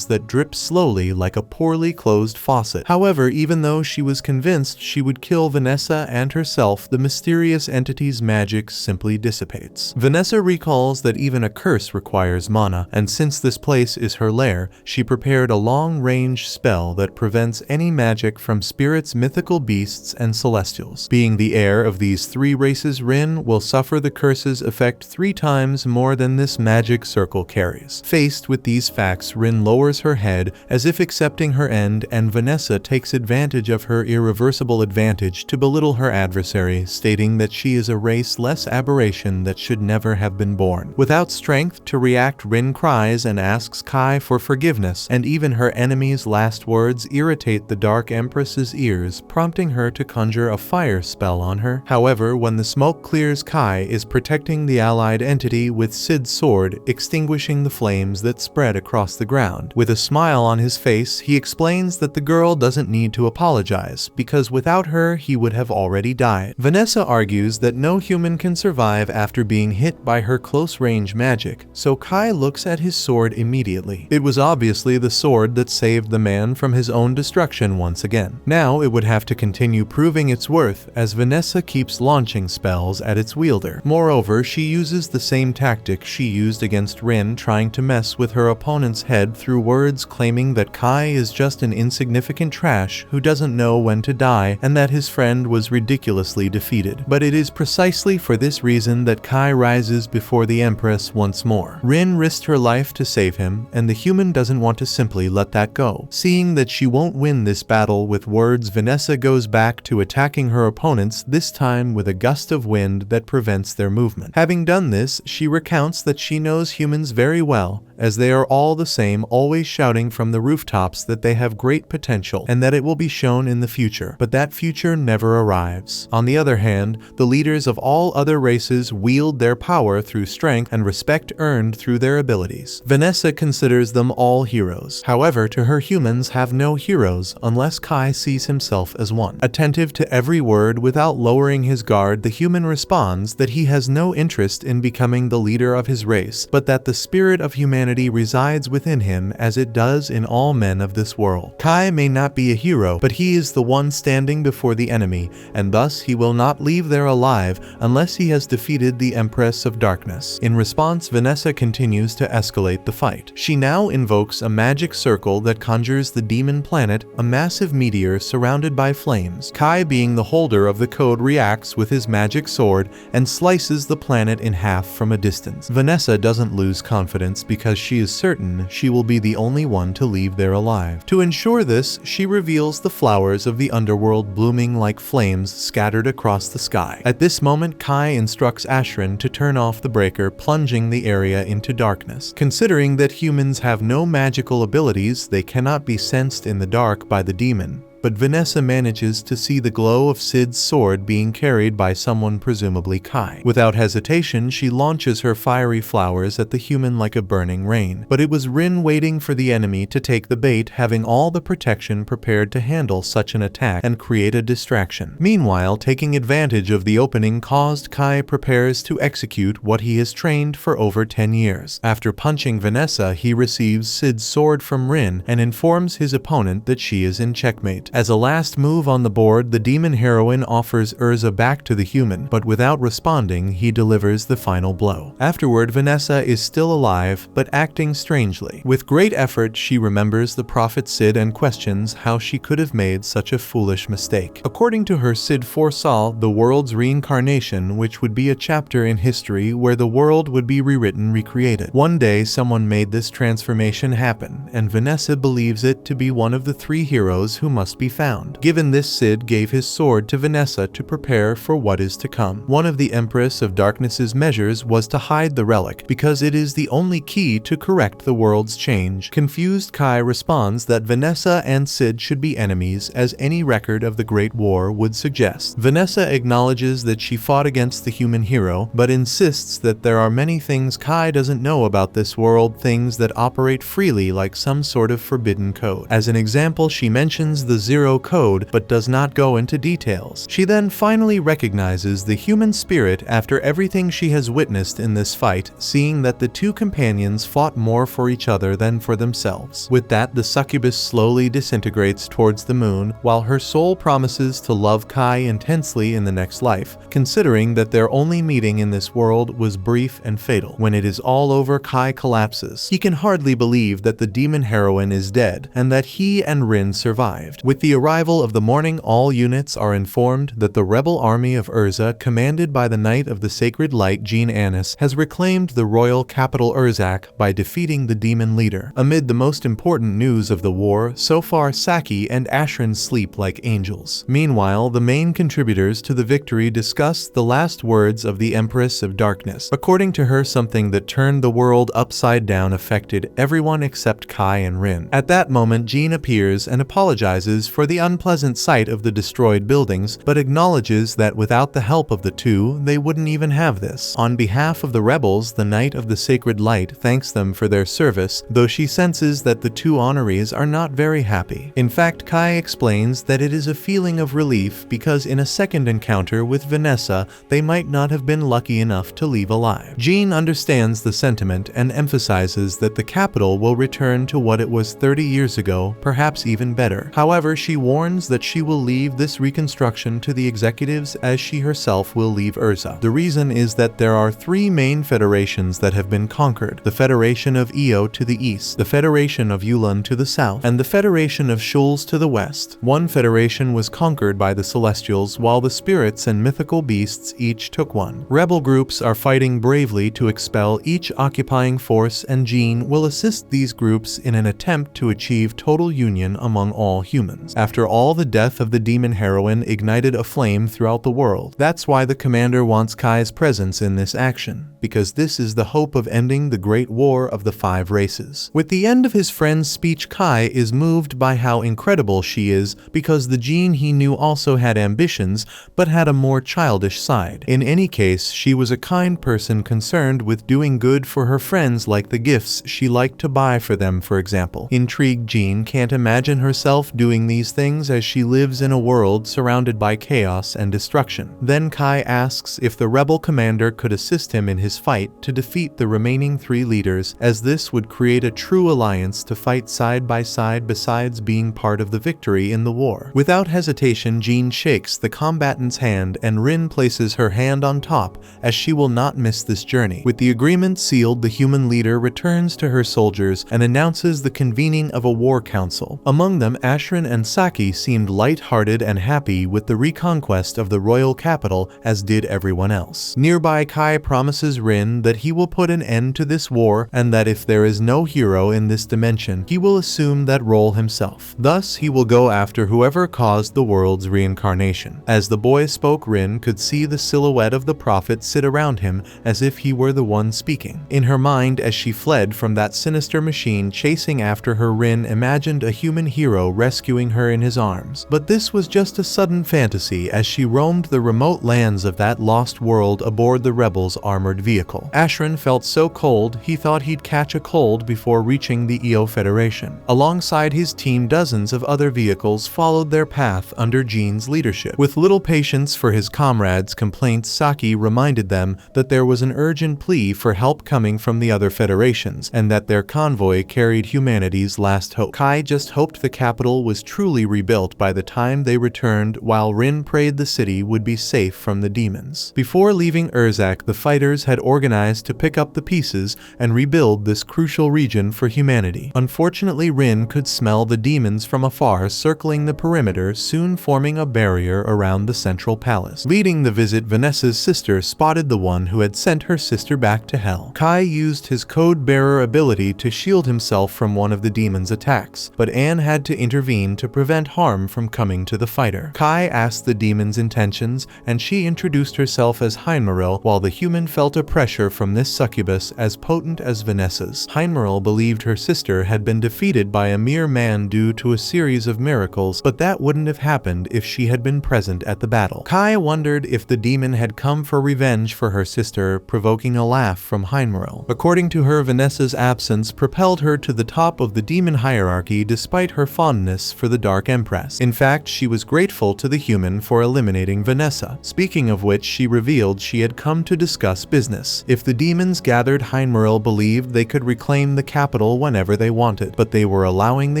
that drip slowly like a poorly closed faucet. However, even though she was convinced she would kill Vanessa and herself, the mysterious entity's magic simply dissipates. Vanessa recalls that even a curse requires mana, and since this place is her lair, she prepared a long-range spell that prevents any magic from spirits, mythical beasts, and celestials. Being the heir of these 3 races, Rin will suffer the curse's effect 3 times more than this magic circle carries. Faced with these facts, Rin lowers her head as if accepting her end, and Vanessa takes advantage of her irreversible advantage to belittle her adversary, stating that she is a race-less aberration that should never have been born. Without strength to react, Rin cries and asks Kai for forgiveness, and even her enemy's last words irritate the Dark Empress's ears, prompting her to conjure a fire spell on her. However, when the smoke clears, Kai is protecting the allied entity with Sid's sword, extinguishing the flames that spread across the ground. With a smile on his face, he explains that the girl doesn't need to apologize, because without her, he would have already died. Vanessa argues that no human can survive after being hit by her close-range magic, so Kai looks at his sword immediately. It was obviously the sword that saved the man from his own destruction once again. Now it would have to continue proving its worth as Vanessa keeps launching spells at its wielder. Moreover, she uses the same tactic she used against Rin, trying to mess with her opponent's head through words, claiming that Kai is just an insignificant trash who doesn't know when to die and that his friend was ridiculously defeated. But it is precisely for this reason that Kai rises before the Empress once more. Rin risked her life to save him, and the human doesn't want to simply let that go. Seeing that she won't win this battle with words, Vanessa goes back to attacking her opponents, this time with a gust of wind that prevents their movement. Having done this, she recounts that she knows humans very well, as they are all the same, always shouting from the rooftops that they have great potential and that it will be shown in the future, but that future never arrives. On the other hand, the leaders of all other races wield their power through strength and respect earned through their abilities. Vanessa considers them all heroes. However, to her, humans have no heroes unless Kai sees himself as one. Attentive to every word without lowering his guard, the human responds that he has no interest in becoming the leader of his race, but that the spirit of humanity resides within him as it does in all men of this world. Kai may not be a hero, but he is the one standing before the enemy, and thus he will not leave there alive unless he has defeated the Empress of Darkness. In response, Vanessa continues to escalate escalate the fight. She now invokes a magic circle that conjures the demon planet, a massive meteor surrounded by flames. Kai, being the holder of the code, reacts with his magic sword and slices the planet in half from a distance. Vanessa doesn't lose confidence because she is certain she will be the only one to leave there alive. To ensure this, she reveals the flowers of the underworld blooming like flames scattered across the sky. At this moment, Kai instructs Ashran to turn off the breaker, plunging the area into darkness. Considering that humans have no magical abilities, they cannot be sensed in the dark by the demon. But Vanessa manages to see the glow of Sid's sword being carried by someone, presumably Kai. Without hesitation, she launches her fiery flowers at the human like a burning rain. But it was Rin waiting for the enemy to take the bait, having all the protection prepared to handle such an attack and create a distraction. Meanwhile, taking advantage of the opening caused, Kai prepares to execute what he has trained for over 10 years. After punching Vanessa, he receives Sid's sword from Rin and informs his opponent that she is in checkmate. As a last move on the board, the demon heroine offers Urza back to the human, but without responding, he delivers the final blow. Afterward, Vanessa is still alive, but acting strangely. With great effort, she remembers the prophet Sid and questions how she could have made such a foolish mistake. According to her, Sid foresaw the world's reincarnation, which would be a chapter in history where the world would be rewritten, recreated. One day, someone made this transformation happen, and Vanessa believes it to be one of the three heroes who must be found. Given this, Sid gave his sword to Vanessa to prepare for what is to come. One of the Empress of Darkness's measures was to hide the relic, because it is the only key to correct the world's change. Confused, Kai responds that Vanessa and Sid should be enemies, as any record of the Great War would suggest. Vanessa acknowledges that she fought against the human hero, but insists that there are many things Kai doesn't know about this world, things that operate freely like some sort of forbidden code. As an example, she mentions the Zero Code, but does not go into details. She then finally recognizes the human spirit after everything she has witnessed in this fight, seeing that the two companions fought more for each other than for themselves. With that, the succubus slowly disintegrates towards the moon, while her soul promises to love Kai intensely in the next life, considering that their only meeting in this world was brief and fatal. When it is all over, Kai collapses. He can hardly believe that the demon heroine is dead, and that he and Rin survived. With the arrival of the morning, all units are informed that the rebel army of Urza, commanded by the Knight of the Sacred Light Jean Annis, has reclaimed the royal capital Urzak by defeating the demon leader. Amid the most important news of the war, so far Saki and Ashran sleep like angels. Meanwhile, the main contributors to the victory discuss the last words of the Empress of Darkness. According to her, something that turned the world upside down affected everyone except Kai and Rin. At that moment, Jean appears and apologizes for the unpleasant sight of the destroyed buildings, but acknowledges that without the help of the two, they wouldn't even have this. On behalf of the rebels, the Knight of the Sacred Light thanks them for their service, though she senses that the two honorees are not very happy. In fact, Kai explains that it is a feeling of relief because in a second encounter with Vanessa, they might not have been lucky enough to leave alive. Jean understands the sentiment and emphasizes that the capital will return to what it was 30 years ago, perhaps even better. However, she warns that she will leave this reconstruction to the executives as she herself will leave Urza. The reason is that there are three main federations that have been conquered: the Federation of Io to the east, the Federation of Yulan to the south, and the Federation of Shuls to the west. One federation was conquered by the Celestials, while the spirits and mythical beasts each took one. Rebel groups are fighting bravely to expel each occupying force, and Jean will assist these groups in an attempt to achieve total union among all humans. After all, the death of the demon heroine ignited a flame throughout the world. That's why the commander wants Kai's presence in this action, because this is the hope of ending the Great War of the Five Races. With the end of his friend's speech, Kai is moved by how incredible she is, because the Jean he knew also had ambitions, but had a more childish side. In any case, she was a kind person concerned with doing good for her friends, like the gifts she liked to buy for them, for example. Intrigued, Jean can't imagine herself doing these these things as she lives in a world surrounded by chaos and destruction. Then Kai asks if the rebel commander could assist him in his fight to defeat the remaining 3 leaders, as this would create a true alliance to fight side by side besides being part of the victory in the war. Without hesitation, Jean shakes the combatant's hand and Rin places her hand on top, as she will not miss this journey. With the agreement sealed, the human leader returns to her soldiers and announces the convening of a war council. Among them, Ashrin and Saki seemed light-hearted and happy with the reconquest of the royal capital, as did everyone else. Nearby, Kai promises Rin that he will put an end to this war and that if there is no hero in this dimension, he will assume that role himself. Thus, he will go after whoever caused the world's reincarnation. As the boy spoke, Rin could see the silhouette of the prophet sit around him as if he were the one speaking. In her mind, as she fled from that sinister machine chasing after her, Rin imagined a human hero rescuing her in his arms. But this was just a sudden fantasy as she roamed the remote lands of that lost world aboard the rebels' armored vehicle. Ashrin felt so cold he thought he'd catch a cold before reaching the EO Federation. Alongside his team, dozens of other vehicles followed their path under Jean's leadership. With little patience for his comrades' complaints, Saki reminded them that there was an urgent plea for help coming from the other federations, and that their convoy carried humanity's last hope. Kai just hoped the capital was truly rebuilt by the time they returned, while Rin prayed the city would be safe from the demons. Before leaving Urzak, the fighters had organized to pick up the pieces and rebuild this crucial region for humanity. Unfortunately, Rin could smell the demons from afar circling the perimeter, soon forming a barrier around the central palace. Leading the visit, Vanessa's sister spotted the one who had sent her sister back to hell. Kai used his code-bearer ability to shield himself from one of the demon's attacks, but Anne had to intervene to prevent harm from coming to the fighter. Kai asked the demon's intentions, and she introduced herself as Heinmaril, while the human felt a pressure from this succubus as potent as Vanessa's. Heinmaril believed her sister had been defeated by a mere man due to a series of miracles, but that wouldn't have happened if she had been present at the battle. Kai wondered if the demon had come for revenge for her sister, provoking a laugh from Heinmaril. According to her, Vanessa's absence propelled her to the top of the demon hierarchy despite her fondness for the Dark Empress. In fact, she was grateful to the human for eliminating Vanessa. Speaking of which, she revealed she had come to discuss business. If the demons gathered, Heinmaril believed they could reclaim the capital whenever they wanted, but they were allowing the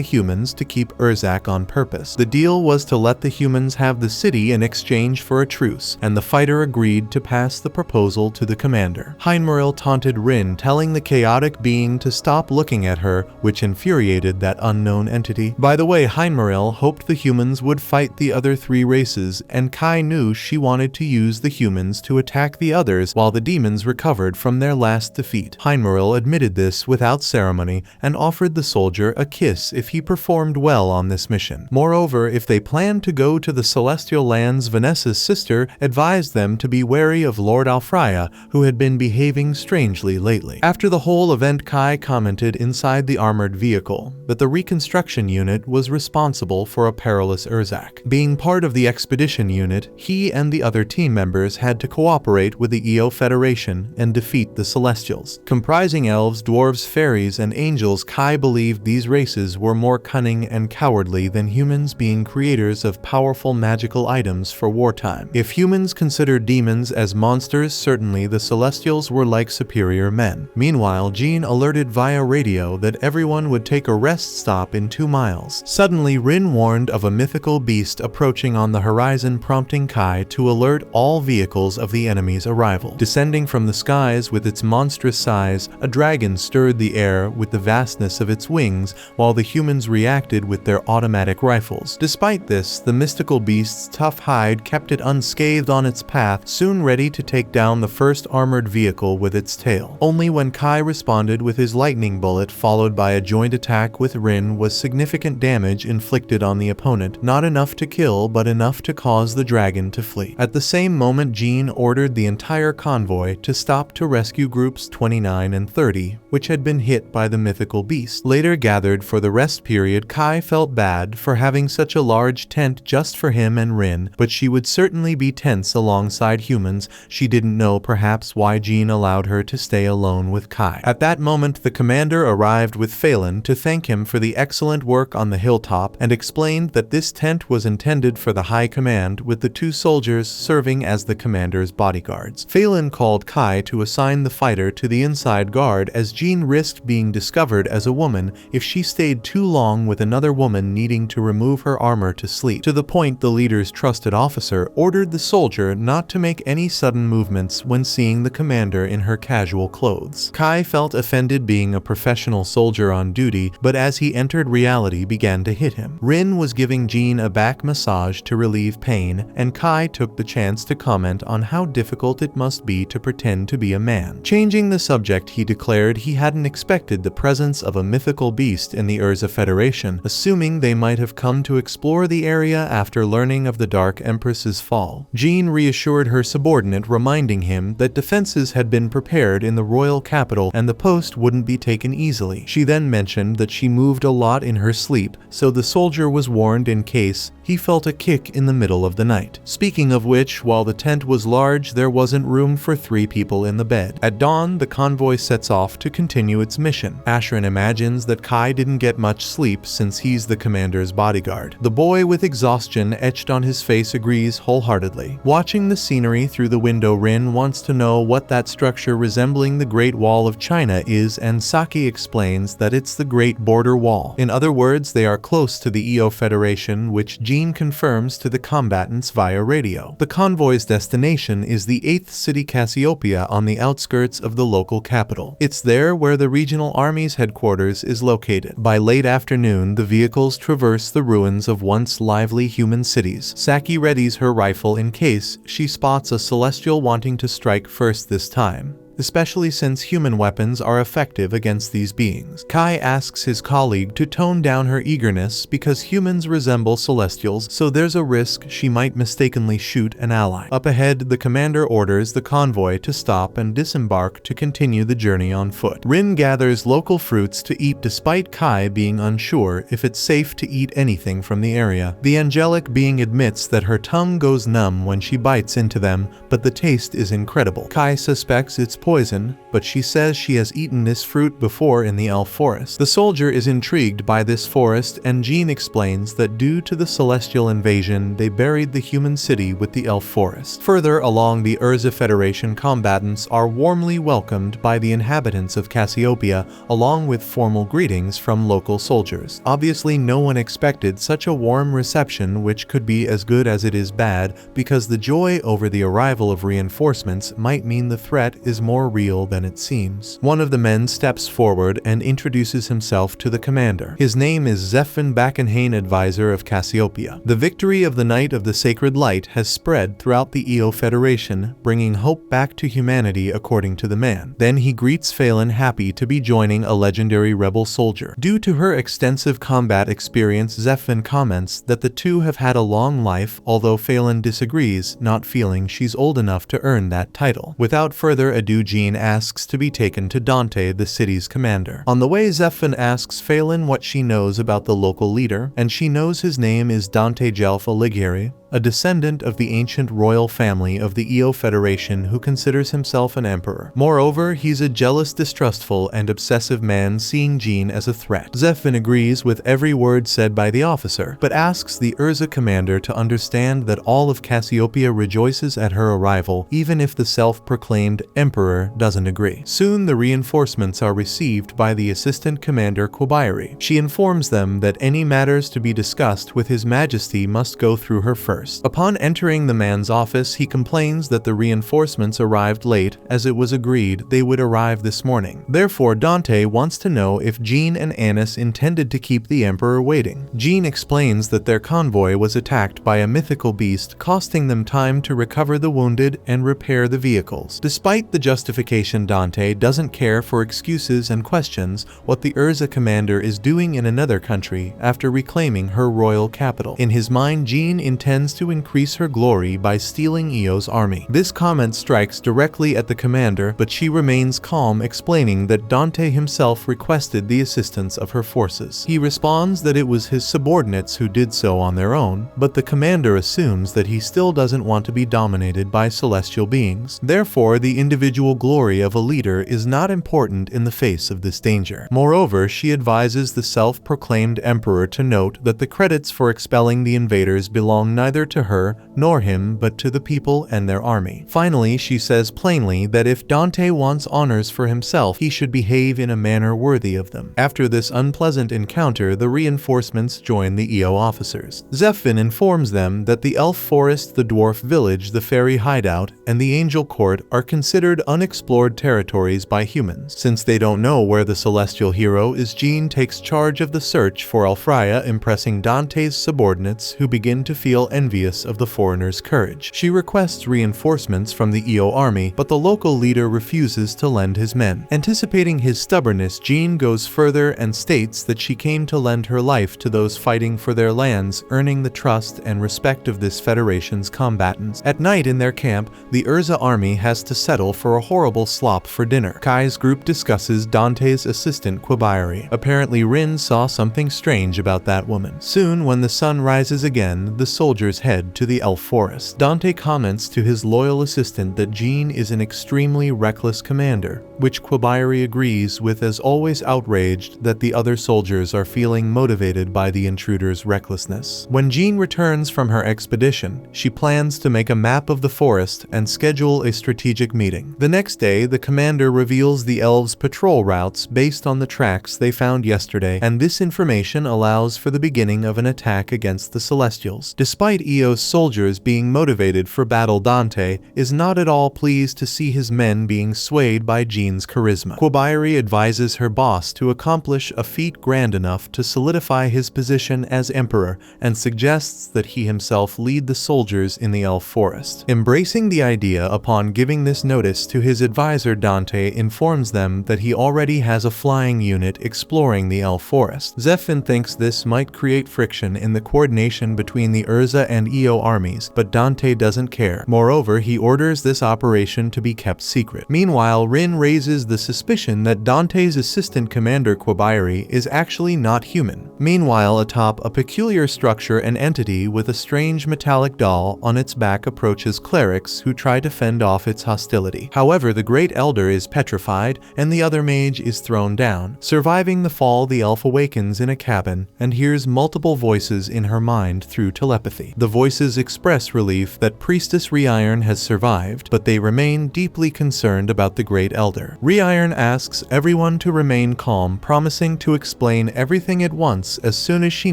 humans to keep Urzak on purpose. The deal was to let the humans have the city in exchange for a truce, and the fighter agreed to pass the proposal to the commander. Heinmaril taunted Rin, telling the chaotic being to stop looking at her, which infuriated that unknown entity. By the way, Heinmaril hoped the humans would fight the other 3 races, and Kai knew she wanted to use the humans to attack the others while the demons recovered from their last defeat. Heinmaril admitted this without ceremony and offered the soldier a kiss if he performed well on this mission. Moreover, if they planned to go to the Celestial Lands, Vanessa's sister advised them to be wary of Lord Alfreya, who had been behaving strangely lately. After the whole event, Kai commented inside the armored vehicle that the reconstruction unit was responsible for a perilous Urzak. Being part of the expedition unit, he and the other team members had to cooperate with the EO Federation and defeat the Celestials. Comprising elves, dwarves, fairies, and angels, Kai believed these races were more cunning and cowardly than humans, being creators of powerful magical items for wartime. If humans considered demons as monsters, certainly the Celestials were like superior men. Meanwhile, Jean alerted via radio that everyone would take a rest stop in 2 miles. Suddenly, Rin warned of a mythical beast approaching on the horizon, prompting Kai to alert all vehicles of the enemy's arrival. Descending from the skies with its monstrous size, a dragon stirred the air with the vastness of its wings, while the humans reacted with their automatic rifles. Despite this, the mystical beast's tough hide kept it unscathed on its path, soon ready to take down the first armored vehicle with its tail. Only when Kai responded with his lightning bullet, followed by a joint attack with Rin, was significant damage inflicted on the opponent, not enough to kill but enough to cause the dragon to flee. At the same moment, Jean ordered the entire convoy to stop to rescue groups 29 and 30, which had been hit by the mythical beast. Later gathered for the rest period, Kai felt bad for having such a large tent just for him and Rin, but she would certainly be tense alongside humans. She didn't know perhaps why Jean allowed her to stay alone with Kai. At that moment, the commander arrived with Phelan to thank him for the excellent work on the hilltop and explained that this tent was intended for the high command, with the 2 soldiers serving as the commander's bodyguards. Phelan called Kai to assign the fighter to the inside guard, as Jean risked being discovered as a woman if she stayed too long with another woman needing to remove her armor to sleep. To the point, the leader's trusted officer ordered the soldier not to make any sudden movements when seeing the commander in her casual clothes. Kai felt offended being a professional soldier on duty, but as he entered reality began to hit him. Rin was giving Jean a back massage to relieve pain, and Kai took the chance to comment on how difficult it must be to pretend to be a man. Changing the subject, he declared he hadn't expected the presence of a mythical beast in the Urza Federation, assuming they might have come to explore the area after learning of the Dark Empress's fall. Jean reassured her subordinate, reminding him that defenses had been prepared in the royal capital and the post wouldn't be taken easily. She then mentioned that she moved a lot in her sleep, so the soldier was warned in case he felt a kick in the middle of the night. Speaking of which, while the tent was large, there wasn't room for 3 people in the bed. At dawn, the convoy sets off to continue its mission. Ashrin imagines that Kai didn't get much sleep since he's the commander's bodyguard. The boy, with exhaustion etched on his face, agrees wholeheartedly. Watching the scenery through the window, Rin wants to know what that structure resembling the Great Wall of China is, and Saki explains that it's the Great Border Wall. In other words, they are close to the EO Federation, which Jean confirms to the combatants via radio. The convoy's destination is the 8th city, Cassiopeia, on the outskirts of the local capital. It's there where the regional army's headquarters is located. By late afternoon, the vehicles traverse the ruins of once lively human cities. Saki readies her rifle in case she spots a celestial wanting to strike first this time, especially since human weapons are effective against these beings. Kai asks his colleague to tone down her eagerness because humans resemble celestials, so there's a risk she might mistakenly shoot an ally. Up ahead, the commander orders the convoy to stop and disembark to continue the journey on foot. Rin gathers local fruits to eat despite Kai being unsure if it's safe to eat anything from the area. The angelic being admits that her tongue goes numb when she bites into them, but the taste is incredible. Kai suspects it's poison, but she says she has eaten this fruit before in the elf forest. The soldier is intrigued by this forest, and Jean explains that due to the celestial invasion, they buried the human city with the elf forest. Further along, the Urza Federation combatants are warmly welcomed by the inhabitants of Cassiopeia, along with formal greetings from local soldiers. Obviously, no one expected such a warm reception, which could be as good as it is bad, because the joy over the arrival of reinforcements might mean the threat is more real than it seems. One of the men steps forward and introduces himself to the commander. His name is Zephin Bakenhain, advisor of Cassiopeia. The victory of the Night of the Sacred Light has spread throughout the EO Federation, bringing hope back to humanity, according to the man. Then he greets Phelan, happy to be joining a legendary rebel soldier. Due to her extensive combat experience, Zephin comments that the two have had a long life, although Phelan disagrees, not feeling she's old enough to earn that title. Without further ado, Jean asks to be taken to Dante, the city's commander. On the way, Zephin asks Phelan what she knows about the local leader, and she knows his name is Dante Jelf Alighieri, a descendant of the ancient royal family of the EO Federation who considers himself an emperor. Moreover, he's a jealous, distrustful, and obsessive man, seeing Jean as a threat. Zephin agrees with every word said by the officer, but asks the Urza commander to understand that all of Cassiopeia rejoices at her arrival, even if the self-proclaimed emperor doesn't agree. Soon, the reinforcements are received by the assistant commander Kobayari. She informs them that any matters to be discussed with His Majesty must go through her first. Upon entering the man's office, he complains that the reinforcements arrived late, as it was agreed they would arrive this morning. Therefore, Dante wants to know if Jean and Anis intended to keep the emperor waiting. Jean explains that their convoy was attacked by a mythical beast, costing them time to recover the wounded and repair the vehicles. Despite the justification, Dante doesn't care for excuses and questions what the Urza commander is doing in another country after reclaiming her royal capital. In his mind, Jean intends intends to increase her glory by stealing Io's army. This comment strikes directly at the commander, but she remains calm, explaining that Dante himself requested the assistance of her forces. He responds that it was his subordinates who did so on their own, but the commander assumes that he still doesn't want to be dominated by celestial beings. Therefore, the individual glory of a leader is not important in the face of this danger. Moreover, she advises the self-proclaimed emperor to note that the credits for expelling the invaders belong neither to her nor him, but to the people and their army. Finally, she says plainly that if Dante wants honors for himself, he should behave in a manner worthy of them. After this unpleasant encounter, the reinforcements join the Io officers. Zephyr informs them that the elf forest, the dwarf village, the fairy hideout, and the angel court are considered unexplored territories by humans. Since they don't know where the celestial hero is, Jean takes charge of the search for Alfreya, impressing Dante's subordinates, who begin to feel envious of the foreigner's courage. She requests reinforcements from the Io army, but the local leader refuses to lend his men. Anticipating his stubbornness, Jean goes further and states that she came to lend her life to those fighting for their lands, earning the trust and respect of this federation's combatants. At night in their camp, the Urza army has to settle for a horrible slop for dinner. Kai's group discusses Dante's assistant Quabiari. Apparently Rin saw something strange about that woman. Soon, when the sun rises again, the soldiers head to the elf forest. Dante comments to his loyal assistant that Jean is an extremely reckless commander, which Quabiari agrees with, as always outraged that the other soldiers are feeling motivated by the intruder's recklessness. When Jean returns from her expedition, she plans to make a map of the forest and schedule a strategic meeting. The next day, the commander reveals the elves' patrol routes based on the tracks they found yesterday, and this information allows for the beginning of an attack against the Celestials. Despite Io's soldiers being motivated for battle, Dante is not at all pleased to see his men being swayed by Jean's charisma. Quabiari advises her boss to accomplish a feat grand enough to solidify his position as emperor, and suggests that he himself lead the soldiers in the elf forest. Embracing the idea, upon giving this notice to his advisor, Dante informs them that he already has a flying unit exploring the elf forest. Zephyr thinks this might create friction in the coordination between the Urza and Io armies, but Dante doesn't care. Moreover, he orders this operation to be kept secret. Meanwhile, Rin raises the suspicion that Dante's assistant commander Quabiari is actually not human. Meanwhile, atop a peculiar structure, an entity with a strange metallic doll on its back approaches clerics who try to fend off its hostility. However, the Great Elder is petrified and the other mage is thrown down. Surviving the fall, the elf awakens in a cabin and hears multiple voices in her mind through telepathy. The voices express relief that Priestess Reiron has survived, but they remain deeply concerned about the Great Elder. Reiron asks everyone to remain calm, promising to explain everything at once as soon as she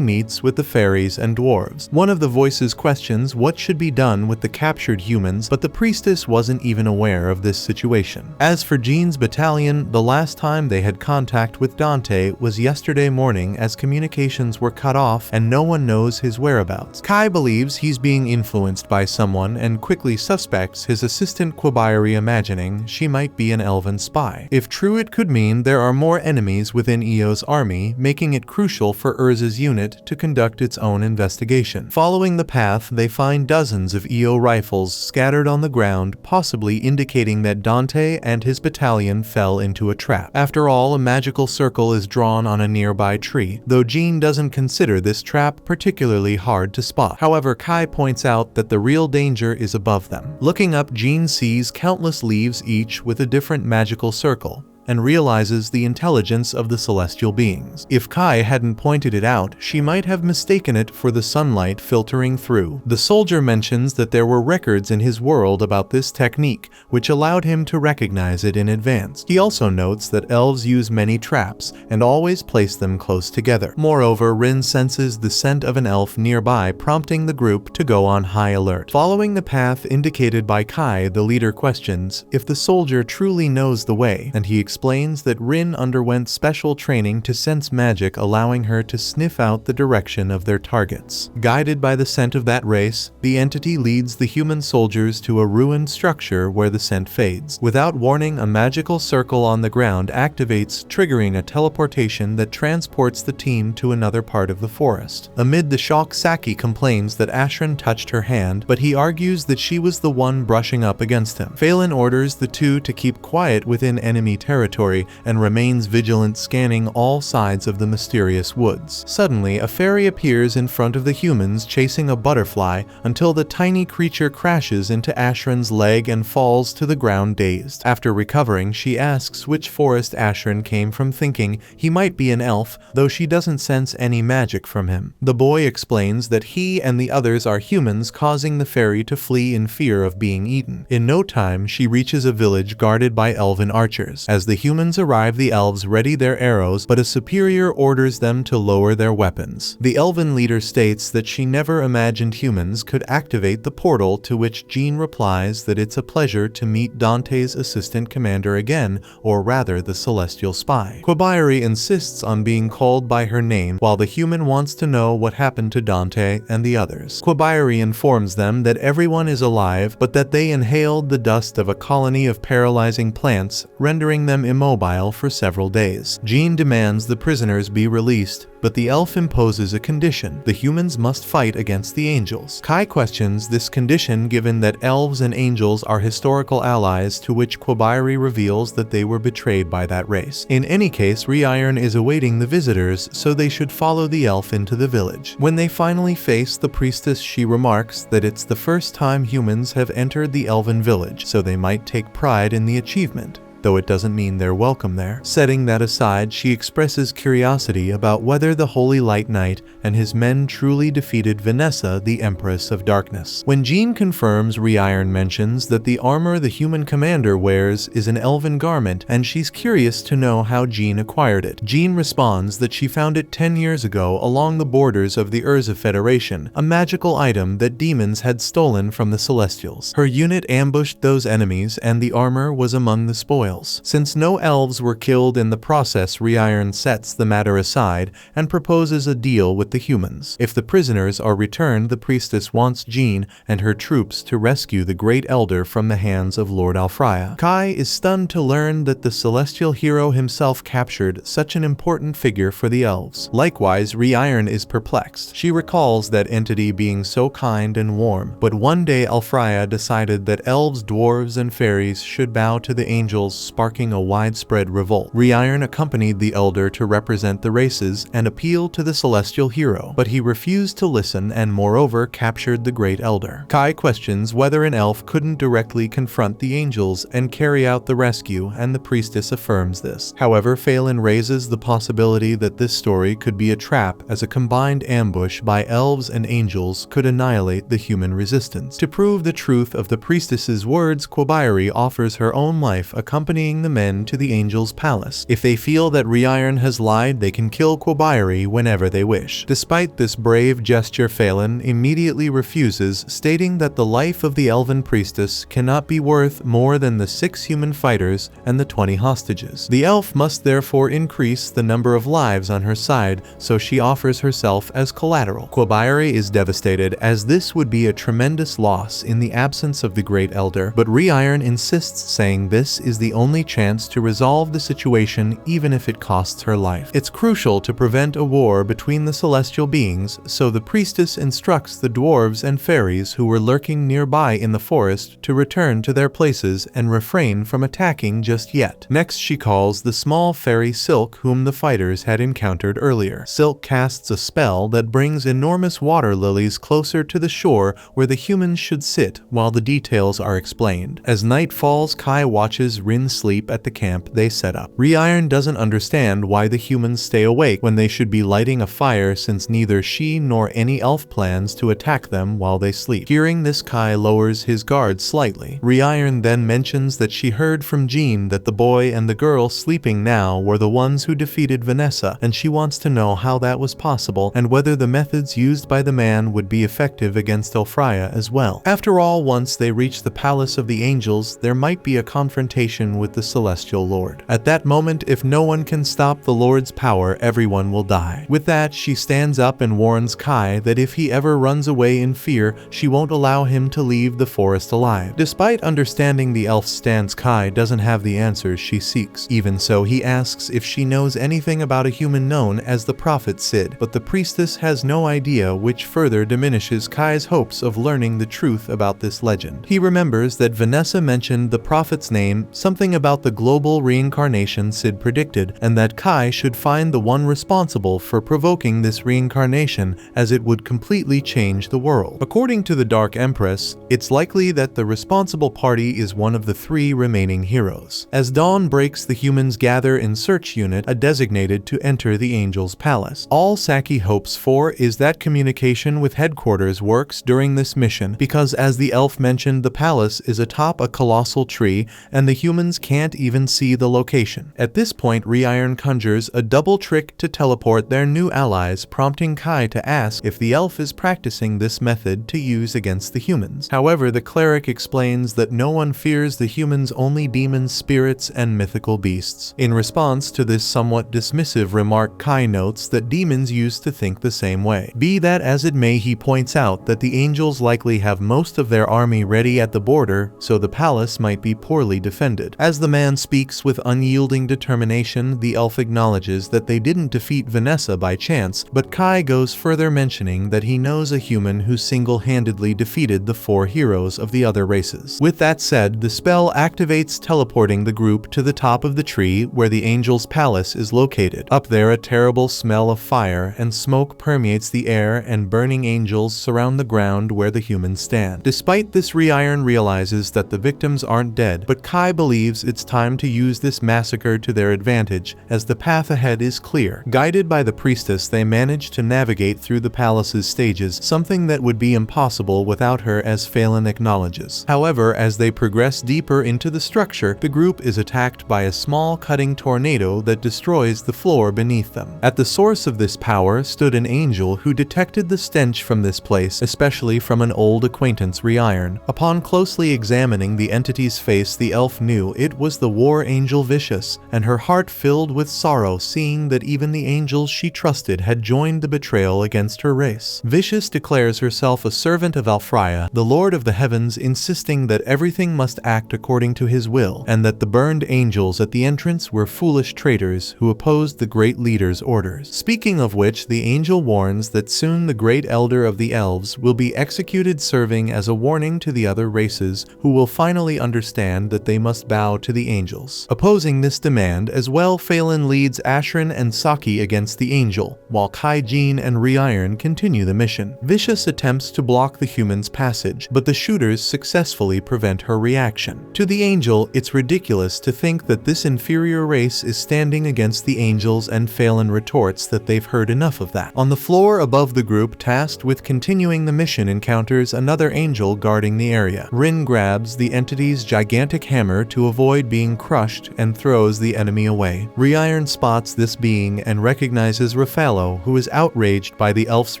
meets with the fairies and dwarves. One of the voices questions what should be done with the captured humans, but the priestess wasn't even aware of this situation. As for Jean's battalion, the last time they had contact with Dante was yesterday morning, as communications were cut off and no one knows his whereabouts. Kai believes he's being influenced by someone and quickly suspects his assistant Quabiari, imagining she might be an elven spy. If true, it could mean there are more enemies within Io's army, making it crucial for Urza's unit to conduct its own investigation. Following the path, they find dozens of Io rifles scattered on the ground, possibly indicating that Dante and his battalion fell into a trap. After all, a magical circle is drawn on a nearby tree, though Jean doesn't consider this trap particularly hard to spot. However, Kai points out that the real danger is above them. Looking up, Jean sees countless leaves, each with a different magical circle, and realizes the intelligence of the celestial beings. If Kai hadn't pointed it out, she might have mistaken it for the sunlight filtering through. The soldier mentions that there were records in his world about this technique, which allowed him to recognize it in advance. He also notes that elves use many traps, and always place them close together. Moreover, Rin senses the scent of an elf nearby, prompting the group to go on high alert. Following the path indicated by Kai, the leader questions if the soldier truly knows the way, and he explains that Rin underwent special training to sense magic, allowing her to sniff out the direction of their targets. Guided by the scent of that race, the entity leads the human soldiers to a ruined structure where the scent fades. Without warning, a magical circle on the ground activates, triggering a teleportation that transports the team to another part of the forest. Amid the shock, Saki complains that Ashran touched her hand, but he argues that she was the one brushing up against him. Phelan orders the two to keep quiet within enemy territory and remains vigilant, scanning all sides of the mysterious woods. Suddenly, a fairy appears in front of the humans, chasing a butterfly, until the tiny creature crashes into Ashran's leg and falls to the ground dazed. After recovering, she asks which forest Ashran came from, thinking he might be an elf, though she doesn't sense any magic from him. The boy explains that he and the others are humans, causing the fairy to flee in fear of being eaten. In no time, she reaches a village guarded by elven archers. As the humans arrive, the elves ready their arrows, but a superior orders them to lower their weapons. The elven leader states that she never imagined humans could activate the portal, to which Jean replies that it's a pleasure to meet Dante's assistant commander again, or rather the celestial spy. Kobayari insists on being called by her name, while the human wants to know what happened to Dante and the others. Kobayari informs them that everyone is alive, but that they inhaled the dust of a colony of paralyzing plants, rendering them immobile for several days. Jean demands the prisoners be released, but the elf imposes a condition: the humans must fight against the angels. Kai questions this condition, given that elves and angels are historical allies, to which Kobayari reveals that they were betrayed by that race. In any case, Reiron is awaiting the visitors, so they should follow the elf into the village. When they finally face the priestess, she remarks that it's the first time humans have entered the elven village, so they might take pride in the achievement, though it doesn't mean they're welcome there. Setting that aside, she expresses curiosity about whether the Holy Light Knight and his men truly defeated Vanessa, the Empress of Darkness. When Jean confirms, Reiron mentions that the armor the human commander wears is an elven garment, and she's curious to know how Jean acquired it. Jean responds that she found it 10 years ago along the borders of the Urza Federation, a magical item that demons had stolen from the Celestials. Her unit ambushed those enemies, and the armor was among the spoils. Since no elves were killed in the process, Reiron sets the matter aside and proposes a deal with the humans. If the prisoners are returned, the priestess wants Jean and her troops to rescue the Great Elder from the hands of Lord Alfreya. Kai is stunned to learn that the celestial hero himself captured such an important figure for the elves. Likewise, Reiron is perplexed. She recalls that entity being so kind and warm, but one day Alfreya decided that elves, dwarves, and fairies should bow to the angels, sparking a widespread revolt. Reiron accompanied the elder to represent the races and appeal to the celestial hero, but he refused to listen and moreover captured the Great Elder. Kai questions whether an elf couldn't directly confront the angels and carry out the rescue, and the priestess affirms this. However, Phelan raises the possibility that this story could be a trap, as a combined ambush by elves and angels could annihilate the human resistance. To prove the truth of the priestess's words, Kobayari offers her own life, accompanying the men to the angels' palace. If they feel that Reiron has lied, they can kill Kobayari whenever they wish. Despite this brave gesture, Phelan immediately refuses, stating that the life of the elven priestess cannot be worth more than the 6 human fighters and the 20 hostages. The elf must therefore increase the number of lives on her side, so she offers herself as collateral. Kobayari is devastated, as this would be a tremendous loss in the absence of the Great Elder, but Reiron insists, saying this is the only chance to resolve the situation, even if it costs her life. It's crucial to prevent a war between the celestial beings, so the priestess instructs the dwarves and fairies who were lurking nearby in the forest to return to their places and refrain from attacking just yet. Next, she calls the small fairy Silk, whom the fighters had encountered earlier. Silk casts a spell that brings enormous water lilies closer to the shore where the humans should sit while the details are explained. As night falls, Kai watches Rin sleep at the camp they set up. Reiron doesn't understand why the humans stay awake when they should be lighting a fire, since neither she nor any elf plans to attack them while they sleep. Hearing this, Kai lowers his guard slightly. Reiron then mentions that she heard from Jean that the boy and the girl sleeping now were the ones who defeated Vanessa, and she wants to know how that was possible and whether the methods used by the man would be effective against Alfreya as well. After all, once they reach the Palace of the Angels, there might be a confrontation one with the celestial lord. At that moment, if no one can stop the Lord's power, everyone will die. With that, she stands up and warns Kai that if he ever runs away in fear, she won't allow him to leave the forest alive. Despite understanding the elf's stance, Kai doesn't have the answers she seeks. Even so, he asks if she knows anything about a human known as the Prophet Sid, but the priestess has no idea, which further diminishes Kai's hopes of learning the truth about this legend. He remembers that Vanessa mentioned the prophet's name, something about the global reincarnation Sid predicted, and that Kai should find the one responsible for provoking this reincarnation, as it would completely change the world. According to the Dark Empress, it's likely that the responsible party is one of the 3 remaining heroes. As dawn breaks, the humans gather in search unit, designated to enter the angel's palace. All Saki hopes for is that communication with headquarters works during this mission, because as the elf mentioned, the palace is atop a colossal tree and the humans can't even see the location. At this point, Reiron conjures a double trick to teleport their new allies, prompting Kai to ask if the elf is practicing this method to use against the humans. However, the cleric explains that no one fears the humans, only demons, spirits, and mythical beasts. In response to this somewhat dismissive remark, Kai notes that demons used to think the same way. Be that as it may, he points out that the angels likely have most of their army ready at the border, so the palace might be poorly defended. As the man speaks with unyielding determination, the elf acknowledges that they didn't defeat Vanessa by chance, but Kai goes further, mentioning that he knows a human who single-handedly defeated the 4 heroes of the other races. With that said, the spell activates, teleporting the group to the top of the tree where the angel's palace is located. Up there, a terrible smell of fire and smoke permeates the air, and burning angels surround the ground where the humans stand. Despite this, Reiron realizes that the victims aren't dead, but Kai believes it's time to use this massacre to their advantage, as the path ahead is clear. Guided by the priestess, they manage to navigate through the palace's stages, something that would be impossible without her, as Phelan acknowledges. However, as they progress deeper into the structure, the group is attacked by a small cutting tornado that destroys the floor beneath them. At the source of this power stood an angel who detected the stench from this place, especially from an old acquaintance, Reiron. Upon closely examining the entity's face, the elf knew it was the war angel Vicious, and her heart filled with sorrow seeing that even the angels she trusted had joined the betrayal against her race. Vicious declares herself a servant of Alfraya, the Lord of the Heavens, insisting that everything must act according to his will, and that the burned angels at the entrance were foolish traitors who opposed the great leader's orders. Speaking of which, the angel warns that soon the great elder of the elves will be executed, serving as a warning to the other races, who will finally understand that they must bow to the angels. Opposing this demand as well, Phelan leads Ashrin and Saki against the angel, while Kai, Jean, and Reiron continue the mission. Vicious attempts to block the humans' passage, but the shooters successfully prevent her reaction. To the angel, it's ridiculous to think that this inferior race is standing against the angels, and Phelan retorts that they've heard enough of that. On the floor above, the group tasked with continuing the mission encounters another angel guarding the area. Rin grabs the entity's gigantic hammer to avoid being crushed and throws the enemy away. Reiron spots this being and recognizes Rafalo, who is outraged by the elf's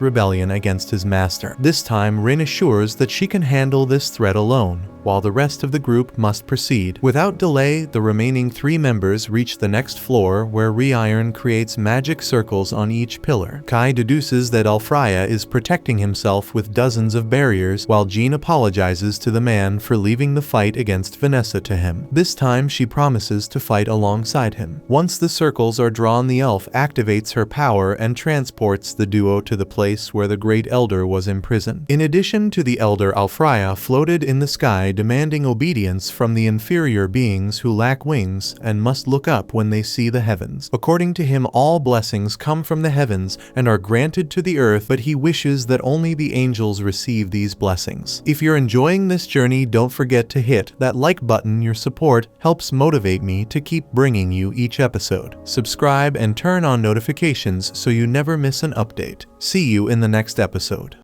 rebellion against his master. This time, Rin assures that she can handle this threat alone, while the rest of the group must proceed. Without delay, the remaining 3 members reach the next floor, where Reiron creates magic circles on each pillar. Kai deduces that Alfraya is protecting himself with dozens of barriers, while Jean apologizes to the man for leaving the fight against Vanessa to him. This time, she promises to fight alongside him. Once the circles are drawn, the elf activates her power and transports the duo to the place where the Great Elder was imprisoned. In addition to the Elder, Alfraya floated in the sky, demanding obedience from the inferior beings who lack wings and must look up when they see the heavens. According to him, all blessings come from the heavens and are granted to the earth, but he wishes that only the angels receive these blessings. If you're enjoying this journey, don't forget to hit that like button. Your support helps motivate me to keep bringing you each episode. Subscribe and turn on notifications so you never miss an update. See you in the next episode.